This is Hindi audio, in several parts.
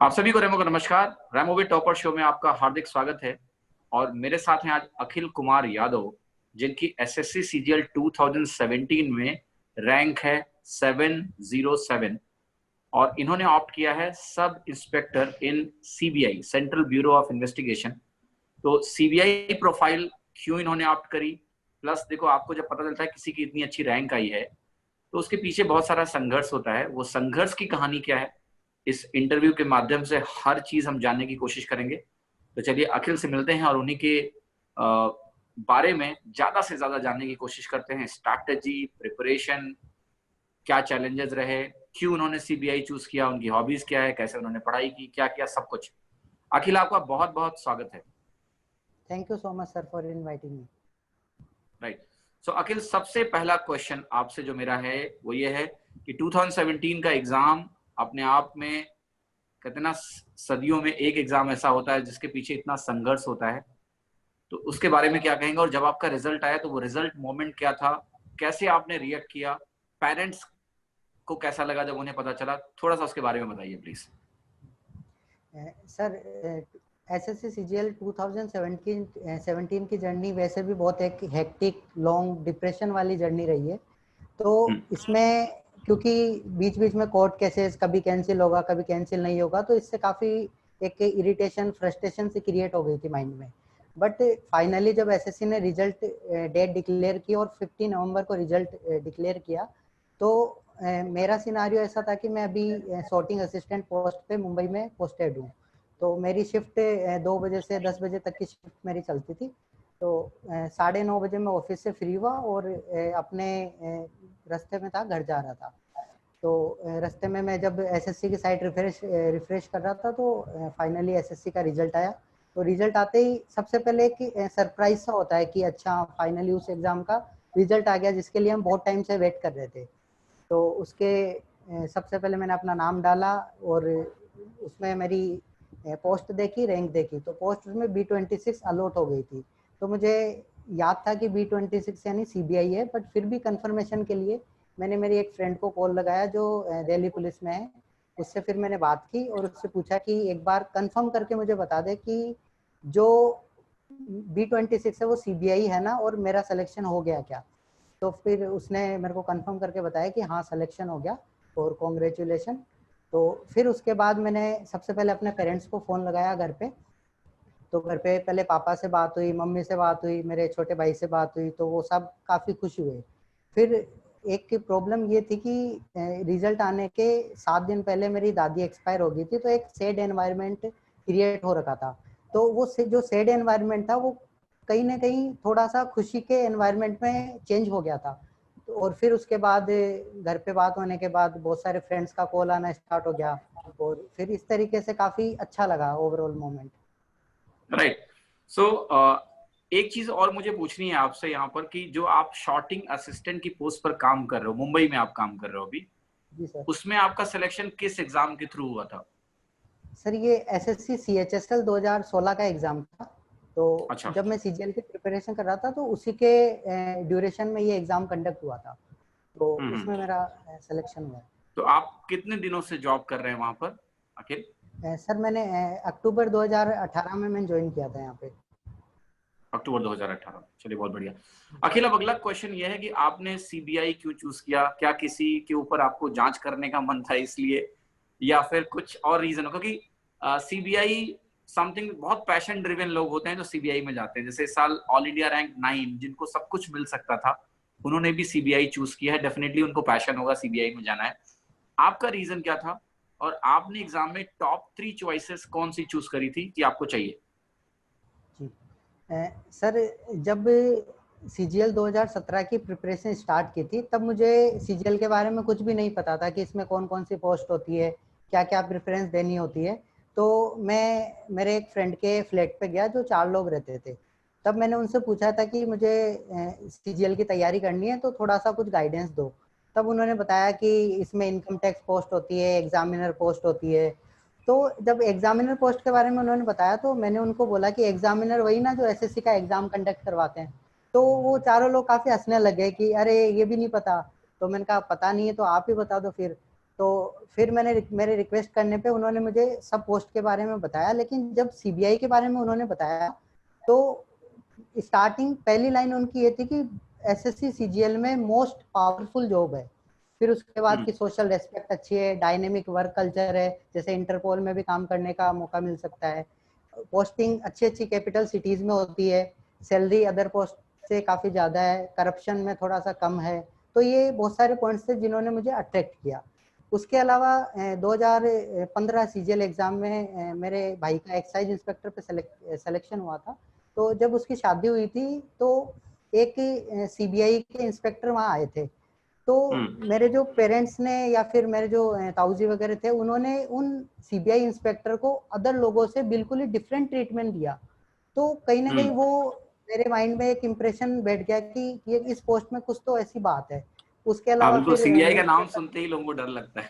आप सभी को रेमो का नमस्कार। रेमोवी टॉपर शो में आपका हार्दिक स्वागत है। और मेरे साथ हैं आज अखिल कुमार यादव, जिनकी एसएससी सीजीएल 2017 में रैंक है 707 और इन्होंने ऑप्ट किया है sub inspector in CBI, central bureau of investigation. तो सीबीआई प्रोफाइल क्यों इन्होंने ऑप्ट करी, प्लस देखो आपको जब पता चलता है किसी की इतनी अच्छी रैंक आई है तो उसके पीछे बहुत सारा संघर्ष होता है। वो संघर्ष की कहानी क्या है, इस इंटरव्यू के माध्यम से हर चीज हम जानने की कोशिश करेंगे। तो चलिए अखिल से मिलते हैं और उन्हीं के बारे में ज्यादा से ज्यादा जानने की कोशिश करते हैं। स्ट्रैटेजी, प्रिपरेशन, क्या चैलेंजेस रहे, क्यों उन्होंने सीबीआई चूज किया, उनकी हॉबीज क्या है, कैसे उन्होंने पढ़ाई की, क्या क्या सब कुछ। अखिल, आपका बहुत बहुत स्वागत है। Thank you so much sir for inviting me. Right. So Akhil, सबसे पहला क्वेश्चन आपसे जो मेरा है वो ये है कि 2017 का एग्जाम अपने आप में, कहते ना, सदियों में एक एग्जाम ऐसा होता है जिसके पीछे इतना संघर्ष होता है। तो उसके बारे में क्या कहेंगे, और जब आपका रिजल्ट आया तो वो रिजल्ट मोमेंट क्या था, कैसे आपने रिएक्ट किया, पेरेंट्स को कैसा लगा जब उन्हें पता चला, थोड़ा सा उसके बारे में बताइए प्लीज। सर, एसएससी सीजीएल 2017 की जर्नी वैसे भी बहुत एक हेक्टिक लॉन्ग डिप्रेशन वाली जर्नी रही है। तो इसमें क्योंकि बीच बीच में कोर्ट केसेस, कभी कैंसिल होगा कभी कैंसिल नहीं होगा, तो इससे काफ़ी एक इरिटेशन फ्रस्ट्रेशन से क्रिएट हो गई थी माइंड में। बट फाइनली जब एसएससी ने रिजल्ट डेट डिक्लेयर की और 15 नवंबर को रिजल्ट डिक्लेयर किया, तो मेरा सिनारियो ऐसा था कि मैं अभी सॉर्टिंग असिस्टेंट पोस्ट पे मुंबई में पोस्टेड हूँ। तो मेरी शिफ्ट 2 बजे से 10 बजे तक की शिफ्ट मेरी चलती थी। तो 9:30 बजे मैं ऑफिस से फ्री हुआ और अपने रास्ते में था, घर जा रहा था। तो रास्ते में मैं जब एसएससी की साइट रिफ्रेश कर रहा था तो फाइनली एसएससी का रिजल्ट आया। तो रिजल्ट आते ही सबसे पहले एक सरप्राइज सा होता है कि अच्छा फाइनली उस एग्ज़ाम का रिजल्ट आ गया जिसके लिए हम बहुत टाइम से वेट कर रहे थे। तो उसके सबसे पहले मैंने अपना नाम डाला और उसमें मेरी पोस्ट देखी, रैंक देखी, तो पोस्ट में B26 अलॉट हो गई थी। तो मुझे याद था कि B26 यानी सीबीआई है, बट फिर भी कंफर्मेशन के लिए मैंने मेरी एक फ्रेंड को कॉल लगाया जो दिल्ली पुलिस में है। उससे फिर मैंने बात की और उससे पूछा कि एक बार कंफर्म करके मुझे बता दे कि जो B26 है वो सीबीआई है ना, और मेरा सिलेक्शन हो गया क्या। तो फिर उसने मेरे को कंफर्म करके बताया कि हाँ सिलेक्शन हो गया और कॉन्ग्रेचुलेशन। तो फिर उसके बाद मैंने सबसे पहले अपने पेरेंट्स को फ़ोन लगाया घर पे। तो घर पे पहले पापा से बात हुई, मम्मी से बात हुई, मेरे छोटे भाई से बात हुई, तो वो सब काफ़ी खुश हुए। फिर एक प्रॉब्लम ये थी कि रिजल्ट आने के 7 दिन पहले मेरी दादी एक्सपायर हो गई थी, तो एक सैड एनवायरनमेंट क्रिएट हो रखा था। तो वो जो सैड एनवायरनमेंट था वो कहीं ना कहीं थोड़ा सा खुशी के एनवायरनमेंट में चेंज हो गया था। तो और फिर उसके बाद घर पे बात होने के बाद बहुत सारे फ्रेंड्स का कॉल आना स्टार्ट हो गया और फिर इस तरीके से काफ़ी अच्छा लगा ओवरऑल मोमेंट। राइट। सो एक चीज और मुझे पूछनी है आपसे यहाँ पर कि जो आप शॉर्टिंग असिस्टेंट की पोस्ट पर काम कर रहे हो, मुंबई में आप काम कर रहे हो अभी, जी सर। उसमें आपका सिलेक्शन किस एग्जाम के थ्रू हुआ था? सर ये एसएससी सीएचएसएल 2016 का एग्ज़ाम था। तो अच्छा। जब मैं सीजीएल की प्रिपरेशन कर रहा था तो उसी के ड्यूरेशन में ये एग्ज़ाम कंडक्ट हुआ था, तो उसमें मेरा सिलेक्शन हुआ। तो आप कितने दिनों से जॉब कर रहे हैं वहां पर अखिल? सर मैंने अक्टूबर 2018 में मैंने ज्वाइन किया था यहाँ पे। अक्टूबर 2018। चलिए, बहुत बढ़िया। अखिल, अब अगला क्वेश्चन ये है कि आपने सीबीआई क्यों चूज किया? क्या किसी के ऊपर आपको जांच करने का मन था इसलिए, या फिर कुछ और रीजन हो? क्योंकि सीबीआई समथिंग, बहुत पैशन ड्रिवन लोग होते हैं जो सीबीआई में जाते हैं। जैसे इस साल ऑल इंडिया रैंक 9 जिनको सब कुछ मिल सकता था, उन्होंने भी सीबीआई चूज किया है। डेफिनेटली उनको पैशन होगा सीबीआई में जाना है। आपका रीजन क्या था, और आपने एग्जाम में टॉप 3 चॉइसेस कौन सी चूज करी थी कि आपको चाहिए? जी सर, जब सीजीएल 2017 की प्रिपरेशन स्टार्ट की थी तब मुझे सीजीएल के बारे में कुछ भी नहीं पता था कि इसमें कौन कौन सी पोस्ट होती है, क्या क्या प्रेफरेंस देनी होती है। तो मैं मेरे एक फ्रेंड के फ्लैट पे गया जो 4 लोग रहते थे। तब मैंने उनसे पूछा था कि मुझे सीजीएल की तैयारी करनी है तो थोड़ा सा कुछ गाइडेंस दो। तब उन्होंने बताया कि इसमें इनकम टैक्स पोस्ट होती है, एग्जामिनर पोस्ट होती है। तो जब एग्जामिनर पोस्ट के बारे में उन्होंने बताया तो मैंने उनको बोला कि एग्जामिनर वही ना जो एसएससी का एग्जाम कंडक्ट करवाते हैं। तो वो चारों लोग काफ़ी हंसने लगे कि अरे ये भी नहीं पता। तो मैंने कहा पता नहीं है तो आप ही बता दो फिर। तो फिर मेरे रिक्वेस्ट करने पे उन्होंने मुझे सब पोस्ट के बारे में बताया, लेकिन जब सीबीआई के बारे में उन्होंने बताया तो स्टार्टिंग पहली लाइन उनकी ये थी कि एसएससी सीजीएल में मोस्ट पावरफुल जॉब है। फिर उसके बाद की सोशल रेस्पेक्ट अच्छी है, डायनेमिक वर्क कल्चर है, जैसे इंटरपोल में भी काम करने का मौका मिल सकता है, पोस्टिंग अच्छी अच्छी कैपिटल सिटीज में होती है, सैलरी अदर पोस्ट से काफी ज्यादा है, करप्शन में थोड़ा सा कम है। तो ये बहुत सारे पॉइंट्स थे जिन्होंने मुझे अट्रैक्ट किया। उसके अलावा 2015 सीजीएल एग्जाम में मेरे भाई का एक्साइज इंस्पेक्टर पे सिलेक्शन हुआ था। तो जब उसकी शादी हुई थी तो एक सीबीआई के इंस्पेक्टर वहाँ आए थे। तो मेरे जो पेरेंट्स ने या फिर मेरे जो ताऊजी वगैरह थे, उन्होंने उन सीबीआई इंस्पेक्टर को अदर लोगों से बिल्कुल ही डिफरेंट ट्रीटमेंट दिया। तो कहीं ना कहीं वो मेरे माइंड में एक इम्प्रेशन बैठ गया कि ये इस पोस्ट में कुछ तो ऐसी बात है। उसके अलावा बिल्कुल, फिर सीबीआई का नाम सुनते ही लोगों को डर लगता है।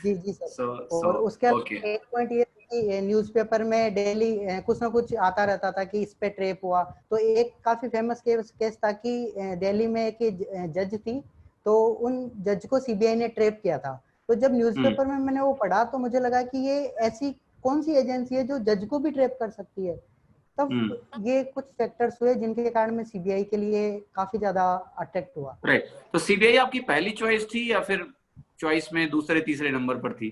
जी जी सर। सो और उसके ओके। अलावा एक पॉइंट ये कि न्यूज़पेपर में डेली कुछ ना कुछ आता रहता था कि इस पे ट्रेप हुआ। तो एक काफी फेमस केस था कि दिल्ली में एक जज थी, तो उन जज को सीबीआई ने ट्रेप किया था। तो जब न्यूज़पेपर में मैंने वो पढ़ा तो मुझे लगा कि ये ऐसी कौन सी एजेंसी है जो जज को भी ट्रेप कर सकती है। तब ये कुछ फैक्टर्स हुए जिनके कारण मैं सीबीआई के लिए काफी ज्यादा अट्रैक्ट हुआ। राइट, तो सीबीआई आपकी पहली चॉइस थी या फिर चॉइस में दूसरे तीसरे नंबर पर थी?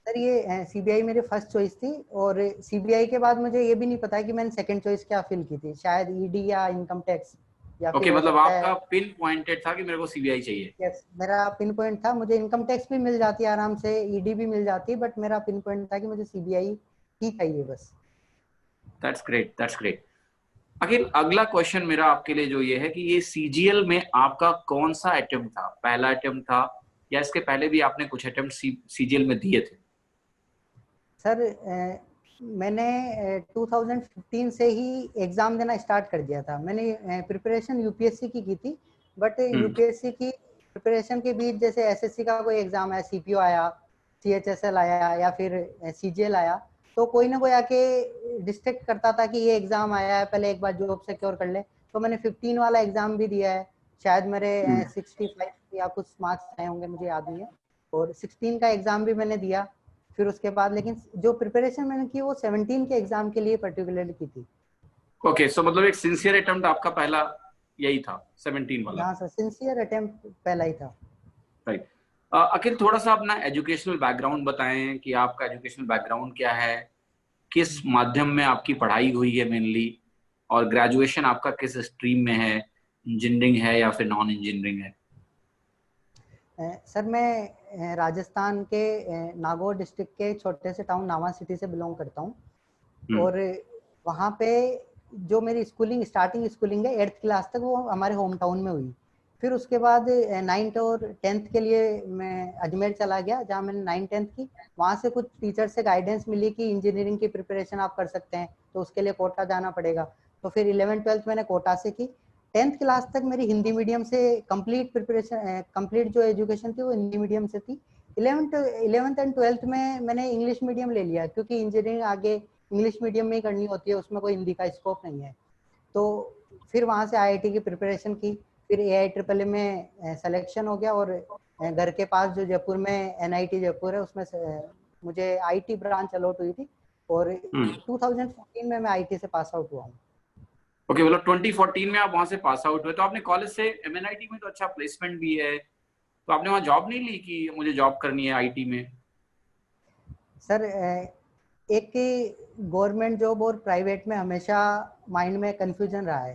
सर ये सीबीआई मेरी फर्स्ट चॉइस थी, और सीबीआई के बाद मुझे ये भी नहीं पता कि मैंने सेकंड चॉइस क्या फिल की थी, शायद ईडी या इनकम टैक्स, या फिर ओके, हो मतलब सकता आपका है। पिन पॉइंटेड था कि मेरे को सीबीआई चाहिए। यस, मेरा पिन पॉइंट था, मुझे इनकम टैक्स भी मिल जाती है आराम से, ईडी भी मिल जाती, बट मेरा पिन पॉइंट था कि मुझे सीबीआई ही चाहिए बस। That's great, that's great. Akhil, अगला क्वेश्चन मेरा आपके लिए जो ये है कि ये सीजीएल में आपका कौन सा अटेम्प्ट था? पहला अटेम्प्ट था या इसके पहले भी आपने कुछ अटेम्प्ट सीजीएल में दिए थे? सर मैंने 2015 से ही एग्ज़ाम देना स्टार्ट कर दिया था। मैंने प्रिपरेशन यूपीएससी की थी, बट यूपीएससी की प्रिपरेशन के बीच जैसे एसएससी का कोई एग्ज़ाम है, सीपीओ आया, सीएचएसएल आया या फिर सीजीएल आया, तो कोई ना कोई आके डिस्ट्रैक्ट करता था कि ये एग्ज़ाम आया है, पहले एक बार जॉब सिक्योर कर ले। तो मैंने 15 वाला एग्ज़ाम भी दिया है, शायद मेरे 65 या कुछ मार्क्स आए होंगे, मुझे याद नहीं है। और 16 का एग्ज़ाम भी मैंने दिया। फिर उसके बाद लेकिन जो प्रिपरेशन मैंने की वो 17 के एग्जाम के लिए पर्टिकुलरली की थी। ओके, सो मतलब एक सिंसियर अटेम्प्ट आपका पहला यही था, 17 वाला? हाँ सर, सिंसियर अटेम्प्ट पहला ही था। राइट। अखिल, थोड़ा सा अपना एजुकेशनल बैकग्राउंड बताएं कि आपका एजुकेशनल बैकग्राउंड क्या है, किस माध्यम में आपकी पढ़ाई हुई है मेनली, और ग्रेजुएशन आपका किस स्ट्रीम में है, इंजीनियरिंग है या फिर नॉन इंजीनियरिंग है? सर मैं राजस्थान के नागौर डिस्ट्रिक्ट के छोटे से टाउन नावा सिटी से बिलोंग करता हूँ। और वहाँ पे जो मेरी स्कूलिंग स्टार्टिंग स्कूलिंग है 8th क्लास तक, वो हमारे होम टाउन में हुई। फिर उसके बाद 9th और 10th के लिए मैं अजमेर चला गया, जहाँ मैंने 9th 10th की। वहाँ से कुछ टीचर से गाइडेंस मिली कि इंजीनियरिंग की प्रिपरेशन आप कर सकते हैं, तो उसके लिए कोटा जाना पड़ेगा। तो फिर 11th 12th मैंने कोटा से की। 10th क्लास तक मेरी हिंदी मीडियम से कंप्लीट प्रिपरेशन, कंप्लीट जो एजुकेशन थी वो हिंदी मीडियम से थी। 11th एंड 12th में मैंने इंग्लिश मीडियम ले लिया, क्योंकि इंजीनियरिंग आगे इंग्लिश मीडियम में ही करनी होती है, उसमें कोई हिंदी का स्कोप नहीं है। तो फिर वहाँ से आईआईटी की प्रिपरेशन की। फिर AIEEE में सिलेक्शन हो गया, और घर के पास जो जयपुर में NIT जयपुर है, उसमें मुझे IT ब्रांच अलॉट हुई थी। और 2014 में मैं IT से पास आउट हुआ हूँ। ओके, मतलब 2014 में आप वहां से पास आउट हुए, तो आपने कॉलेज से MNIT में तो अच्छा प्लेसमेंट भी है, तो आपने वहां जॉब नहीं ली कि मुझे जॉब करनी है आईटी में? सर एक गवर्नमेंट जॉब और प्राइवेट में हमेशा माइंड में कंफ्यूजन रहा है।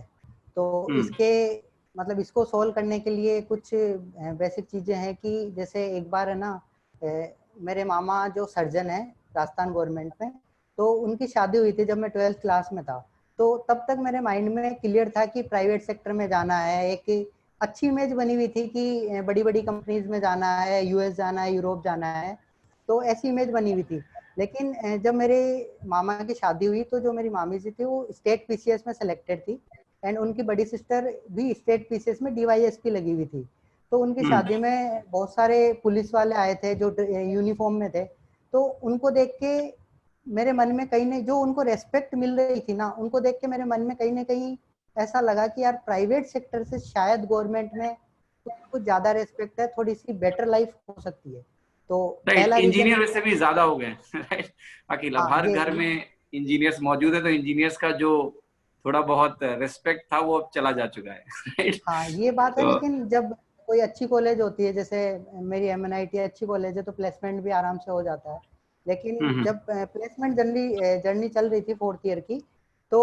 तो इसके मतलब इसको सॉल्व करने के लिए कुछ बेसिक चीज़ें हैं कि जैसे एक बार है ना, मेरे मामा जो सर्जन है राजस्थान गवर्नमेंट में, तो उनकी शादी हुई थी जब मैं 12th क्लास में था। तो तब तक मेरे माइंड में क्लियर था कि प्राइवेट सेक्टर में जाना है। एक अच्छी इमेज बनी हुई थी कि बड़ी बड़ी कंपनीज में जाना है, यूएस जाना है, यूरोप जाना है, तो ऐसी इमेज बनी हुई थी। लेकिन जब मेरे मामा की शादी हुई तो जो मेरी मामी जी थी वो स्टेट पीसीएस में सेलेक्टेड थी, एंड उनकी बड़ी सिस्टर भी स्टेट पीसीएस में डीवाईएसपी लगी हुई थी। तो उनकी शादी में बहुत सारे पुलिस वाले आए थे जो यूनिफॉर्म में थे। तो उनको देख के मेरे मन में कहीं नहीं, जो उनको रेस्पेक्ट मिल रही थी ना, उनको देख के मेरे मन में कहीं ना कहीं ऐसा लगा कि यार प्राइवेट सेक्टर से शायद गवर्नमेंट में कुछ ज्यादा रेस्पेक्ट है, थोड़ी सी बेटर लाइफ हो सकती है। तो राइट, पहला रीजन इंजीनियर वैसे भी ज्यादा हो गए राइट अकेला, हाँ हर ये घर में इंजीनियर्स मौजूद है, तो इंजीनियर्स का जो थोड़ा बहुत रिस्पेक्ट था वो अब चला जा चुका है राइट। हाँ ये बात है, तो लेकिन जब कोई अच्छी कॉलेज होती है, जैसे मेरी एमएनआईटी अच्छी कॉलेज है, तो प्लेसमेंट भी आराम से हो जाता है। लेकिन हम्म। जब प्लेसमेंट जर्नी जर्नी चल रही थी फोर्थ ईयर की, तो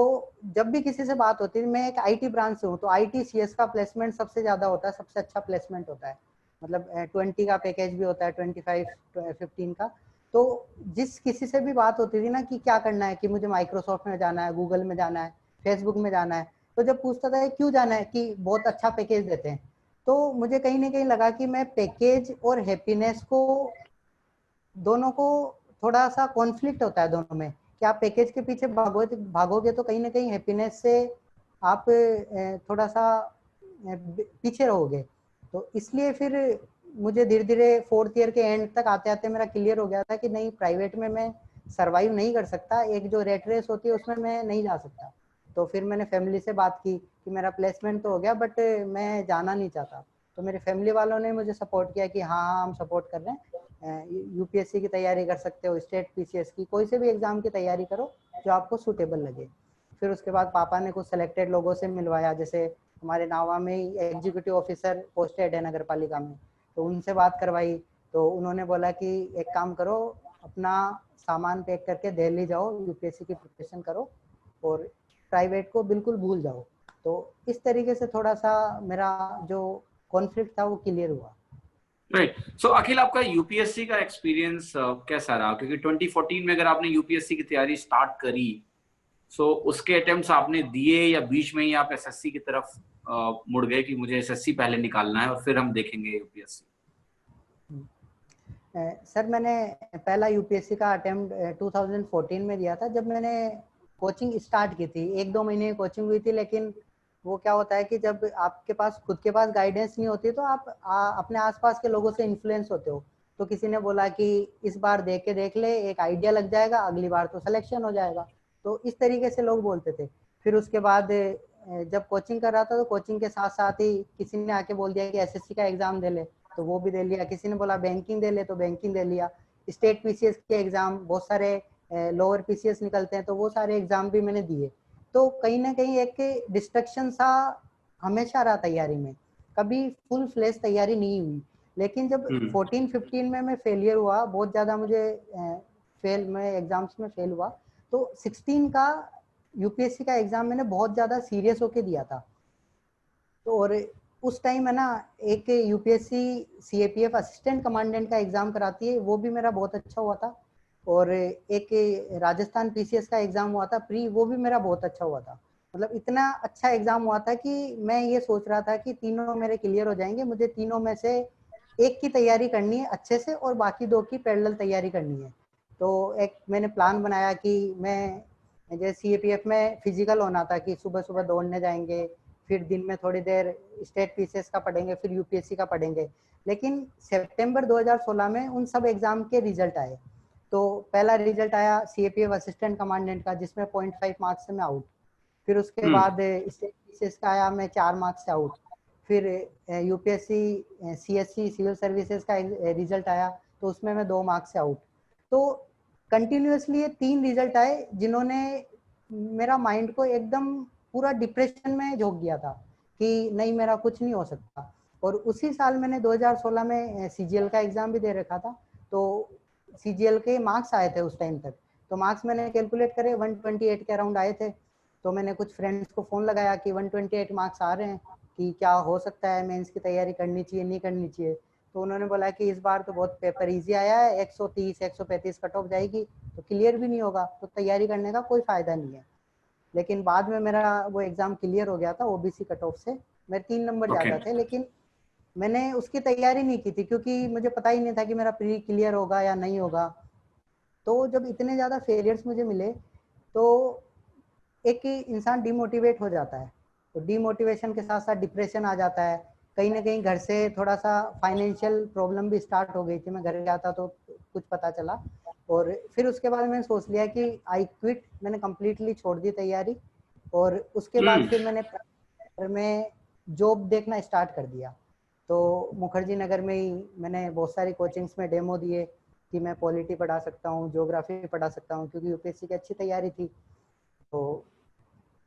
जब भी किसी से बात होती थी, मैं एक आईटी ब्रांच से हूँ, तो आईटी सीएस का प्लेसमेंट सबसे ज्यादा होता है, सबसे अच्छा प्लेसमेंट होता है। मतलब 20 का पैकेज भी होता है, 25 15 का। तो जिस किसी से भी बात होती थी ना कि क्या करना है, कि मुझे माइक्रोसॉफ्ट में जाना है, गूगल में जाना है, फेसबुक में जाना है, तो जब पूछता था क्यों जाना है, कि बहुत अच्छा पैकेज देते हैं, तो मुझे कहीं ना कहीं लगा कि मैं पैकेज और हैप्पीनेस को, दोनों को थोड़ा सा कॉन्फ्लिक्ट होता है दोनों में, कि आप पैकेज के पीछे भागोगे तो कहीं ना कहीं हैप्पीनेस से आप थोड़ा सा पीछे रहोगे। तो इसलिए फिर मुझे धीरे धीरे फोर्थ ईयर के एंड तक आते आते मेरा क्लियर हो गया था कि नहीं, प्राइवेट में मैं सरवाइव नहीं कर सकता, एक जो रेट रेस होती है उसमें मैं नहीं जा सकता। तो फिर मैंने फैमिली से बात की कि मेरा प्लेसमेंट तो हो गया, बट मैं जाना नहीं चाहता। तो मेरे फैमिली वालों ने मुझे सपोर्ट किया कि हाँ हाँ हम सपोर्ट कर रहे हैं, यूपीएससी की तैयारी कर सकते हो, स्टेट पीसीएस की, कोई से भी एग्जाम की तैयारी करो जो आपको सूटेबल लगे। फिर उसके बाद पापा ने कुछ सेलेक्टेड लोगों से मिलवाया, जैसे हमारे नावा में ही एग्जीक्यूटिव ऑफिसर पोस्टेड है नगर पालिका में, तो उनसे बात करवाई। तो उन्होंने बोला कि एक काम करो, अपना सामान पैक करके दिल्ली जाओ, यूपीएससी की प्रिपरेशन करो और प्राइवेट को बिल्कुल भूल जाओ। तो इस तरीके से थोड़ा सा मेरा जो कॉन्फ्लिक्ट था वो क्लियर हुआ। राइट, सो अखिल आपका यूपीएससी का एक्सपीरियंस कैसा रहा, क्योंकि 2014 में अगर आपने यूपीएससी की तैयारी स्टार्ट करी, सो उसके अटेम्प्ट्स आपने दिए या बीच में ही आप एसएससी की तरफ मुड़ गए कि मुझे एसएससी पहले निकालना है और फिर हम देखेंगे यूपीएससी? सर मैंने पहला यूपीएससी का अटेम्प्ट 2014 में दिया था, जब मैंने कोचिंग स्टार्ट की थी। 1-2 महीने की कोचिंग हुई थी, लेकिन वो क्या होता है कि जब आपके पास खुद के पास गाइडेंस नहीं होती, तो आप अपने आसपास के लोगों से इन्फ्लुएंस होते हो। तो किसी ने बोला कि इस बार देख ले, एक आइडिया लग जाएगा, अगली बार तो सिलेक्शन हो जाएगा। तो इस तरीके से लोग बोलते थे। फिर उसके बाद जब कोचिंग कर रहा था, तो कोचिंग के साथ साथ ही किसी ने आके बोल दिया कि एसएससी का एग्जाम दे ले, तो वो भी दे लिया। किसी ने बोला बैंकिंग दे ले, तो बैंकिंग दे लिया। स्टेट पीसीएस के एग्जाम बहुत सारे, लोअर पीसीएस निकलते हैं, तो वो सारे एग्जाम भी मैंने दिए। तो कहीं ना कहीं एक डिस्ट्रक्शन सा हमेशा रहा तैयारी में, कभी फुल फ्लेश तैयारी नहीं हुई। लेकिन जब 14-15 में मैं फेलियर हुआ, बहुत ज़्यादा मुझे फेल, मैं एग्जाम्स में फेल हुआ, तो 16 का यूपीएससी का एग्जाम मैंने बहुत ज़्यादा सीरियस होके दिया था। तो और उस टाइम है ना, एक यूपीएससी सीएपीएफ असिस्टेंट कमांडेंट का एग्जाम कराती है, वो भी मेरा बहुत अच्छा हुआ था। और एक राजस्थान पीसीएस का एग्जाम हुआ था प्री, वो भी मेरा बहुत अच्छा हुआ था। मतलब इतना अच्छा एग्जाम हुआ था कि मैं ये सोच रहा था कि तीनों मेरे क्लियर हो जाएंगे, मुझे तीनों में से एक की तैयारी करनी है अच्छे से और बाकी 2 की पैरेलल तैयारी करनी है। तो एक मैंने प्लान बनाया कि मैं, जैसे सीएपीएफ में फिजिकल होना था कि सुबह सुबह दौड़ने जाएंगे, फिर दिन में थोड़ी देर स्टेट पीसीएस का पढ़ेंगे, फिर यूपीएससी का पढ़ेंगे। लेकिन सितंबर 2016 में उन सब एग्जाम के रिजल्ट आए। तो पहला रिजल्ट आया सीएपीएफ असिस्टेंट कमांडेंट का, जिसमें 0.5 मार्क्स से मैं आउट। फिर उसके बाद स्टेट पीसीएस का आया, मैं 4 मार्क्स से आउट। फिर यूपीएससी सीएससी सिविल सर्विसेज का रिजल्ट आया, तो उसमें मैं 2 मार्क्स से आउट। तो कंटिन्यूअसली ये 3 रिजल्ट आए, जिन्होंने मेरा माइंड को एकदम पूरा डिप्रेशन में झोंक दिया था कि नहीं, मेरा कुछ नहीं हो सकता। और उसी साल मैंने 2016 में सीजीएल का एग्जाम भी दे रखा था। तो सीजीएल के मार्क्स आए थे उस टाइम तक, तो मार्क्स मैंने कैलकुलेट करे 128 के अराउंड आए थे। तो मैंने कुछ फ्रेंड्स को फोन लगाया कि 128 मार्क्स आ रहे हैं, कि क्या हो सकता है, मेंस की तैयारी करनी चाहिए नहीं करनी चाहिए। तो उन्होंने बोला कि इस बार तो बहुत पेपर इजी आया है, 130-135 कट ऑफ जाएगी, तो क्लियर भी नहीं होगा, तो तैयारी करने का कोई फायदा नहीं है। लेकिन बाद में मेरा वो एग्जाम क्लियर हो गया था ओबीसी कट ऑफ से, मेरे 3 नंबर ज्यादा थे। लेकिन मैंने उसकी तैयारी नहीं की थी, क्योंकि मुझे पता ही नहीं था कि मेरा प्री क्लियर होगा या नहीं होगा। तो जब इतने ज्यादा फेलियर्स मुझे मिले, तो एक इंसान डिमोटिवेट हो जाता है। तो डिमोटिवेशन के साथ साथ डिप्रेशन आ जाता है। कहीं ना कहीं घर से थोड़ा सा फाइनेंशियल प्रॉब्लम भी स्टार्ट हो गई थी, मैं घर गया था तो कुछ पता चला। और फिर उसके बाद मैंने सोच लिया कि आई क्विट, मैंने कम्प्लीटली छोड़ दी तैयारी। और उसके बाद फिर मैंने में जॉब देखना स्टार्ट कर दिया। तो मुखर्जी नगर में ही मैंने बहुत सारी कोचिंग्स में डेमो दिए कि मैं पॉलिटी पढ़ा सकता हूँ, ज्योग्राफी पढ़ा सकता हूँ, क्योंकि यूपीएससी की अच्छी तैयारी थी। तो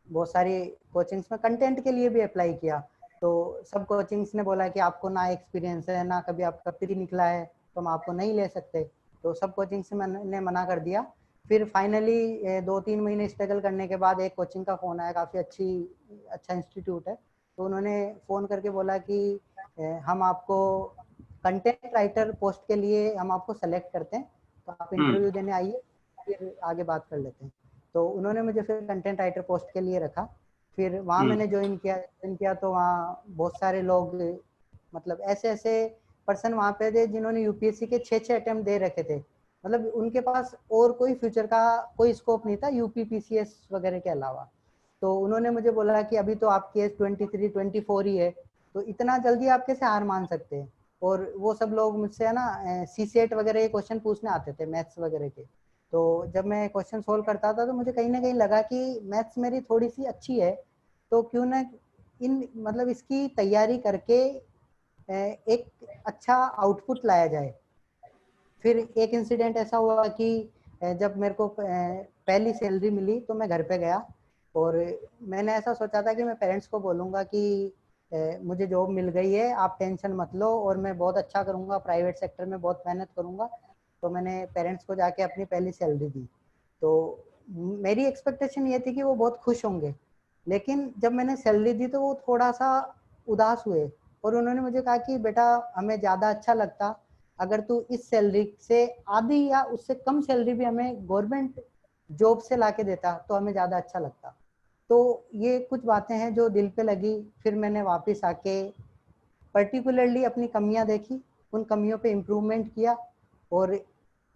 बहुत सारी कोचिंग्स में कंटेंट के लिए भी अप्लाई किया, तो सब कोचिंग्स ने बोला कि आपको ना एक्सपीरियंस है, ना कभी आपका प्री निकला है, तो हम आपको नहीं ले सकते। तो सब कोचिंग से मैंने मना कर दिया। फिर फाइनली 2-3 महीने स्ट्रगल करने के बाद एक कोचिंग का फ़ोन आया, काफ़ी अच्छा इंस्टीट्यूट है, तो उन्होंने फ़ोन करके बोला कि हम आपको कंटेंट राइटर पोस्ट के लिए हम आपको सेलेक्ट करते हैं, तो आप इंटरव्यू देने आइए, फिर आगे बात कर लेते हैं। तो उन्होंने मुझे फिर कंटेंट राइटर पोस्ट के लिए रखा। फिर वहाँ मैंने ज्वाइन किया तो वहाँ बहुत सारे लोग, मतलब ऐसे ऐसे पर्सन वहाँ पे थे जिन्होंने यूपीएससी के 6 अटेम्प्ट दे रखे थे, मतलब उनके पास और कोई फ्यूचर का कोई स्कोप नहीं था यूपी पीसीएस वगैरह के अलावा। तो उन्होंने मुझे बोला कि अभी तो आपकी एज 23-24 ही है, तो इतना जल्दी आप कैसे हार मान सकते हैं। और वो सब लोग मुझसे है ना सीसेट वगैरह के क्वेश्चन पूछने आते थे, मैथ्स वगैरह के। तो जब मैं क्वेश्चन सोल्व करता था तो मुझे कहीं ना कहीं लगा कि मैथ्स मेरी थोड़ी सी अच्छी है, तो क्यों ना इन मतलब इसकी तैयारी करके एक अच्छा आउटपुट लाया जाए। फिर एक इंसिडेंट ऐसा हुआ कि जब मेरे को पहली सैलरी मिली तो मैं घर पे गया, और मैंने ऐसा सोचा था कि मैं पेरेंट्स को बोलूँगा कि मुझे जॉब मिल गई है, आप टेंशन मत लो और मैं बहुत अच्छा करूँगा, प्राइवेट सेक्टर में बहुत मेहनत करूँगा। तो मैंने पेरेंट्स को जाके अपनी पहली सैलरी दी। तो मेरी एक्सपेक्टेशन ये थी कि वो बहुत खुश होंगे, लेकिन जब मैंने सैलरी दी तो वो थोड़ा सा उदास हुए, और उन्होंने मुझे कहा कि बेटा हमें ज़्यादा अच्छा लगता अगर तू इस सैलरी से आधी या उससे कम सैलरी भी हमें गवर्नमेंट जॉब से लाके देता तो हमें ज़्यादा अच्छा लगता। तो ये कुछ बातें हैं जो दिल पे लगी। फिर मैंने वापस आके पर्टिकुलरली अपनी कमियां देखी, उन कमियों पे इम्प्रूवमेंट किया, और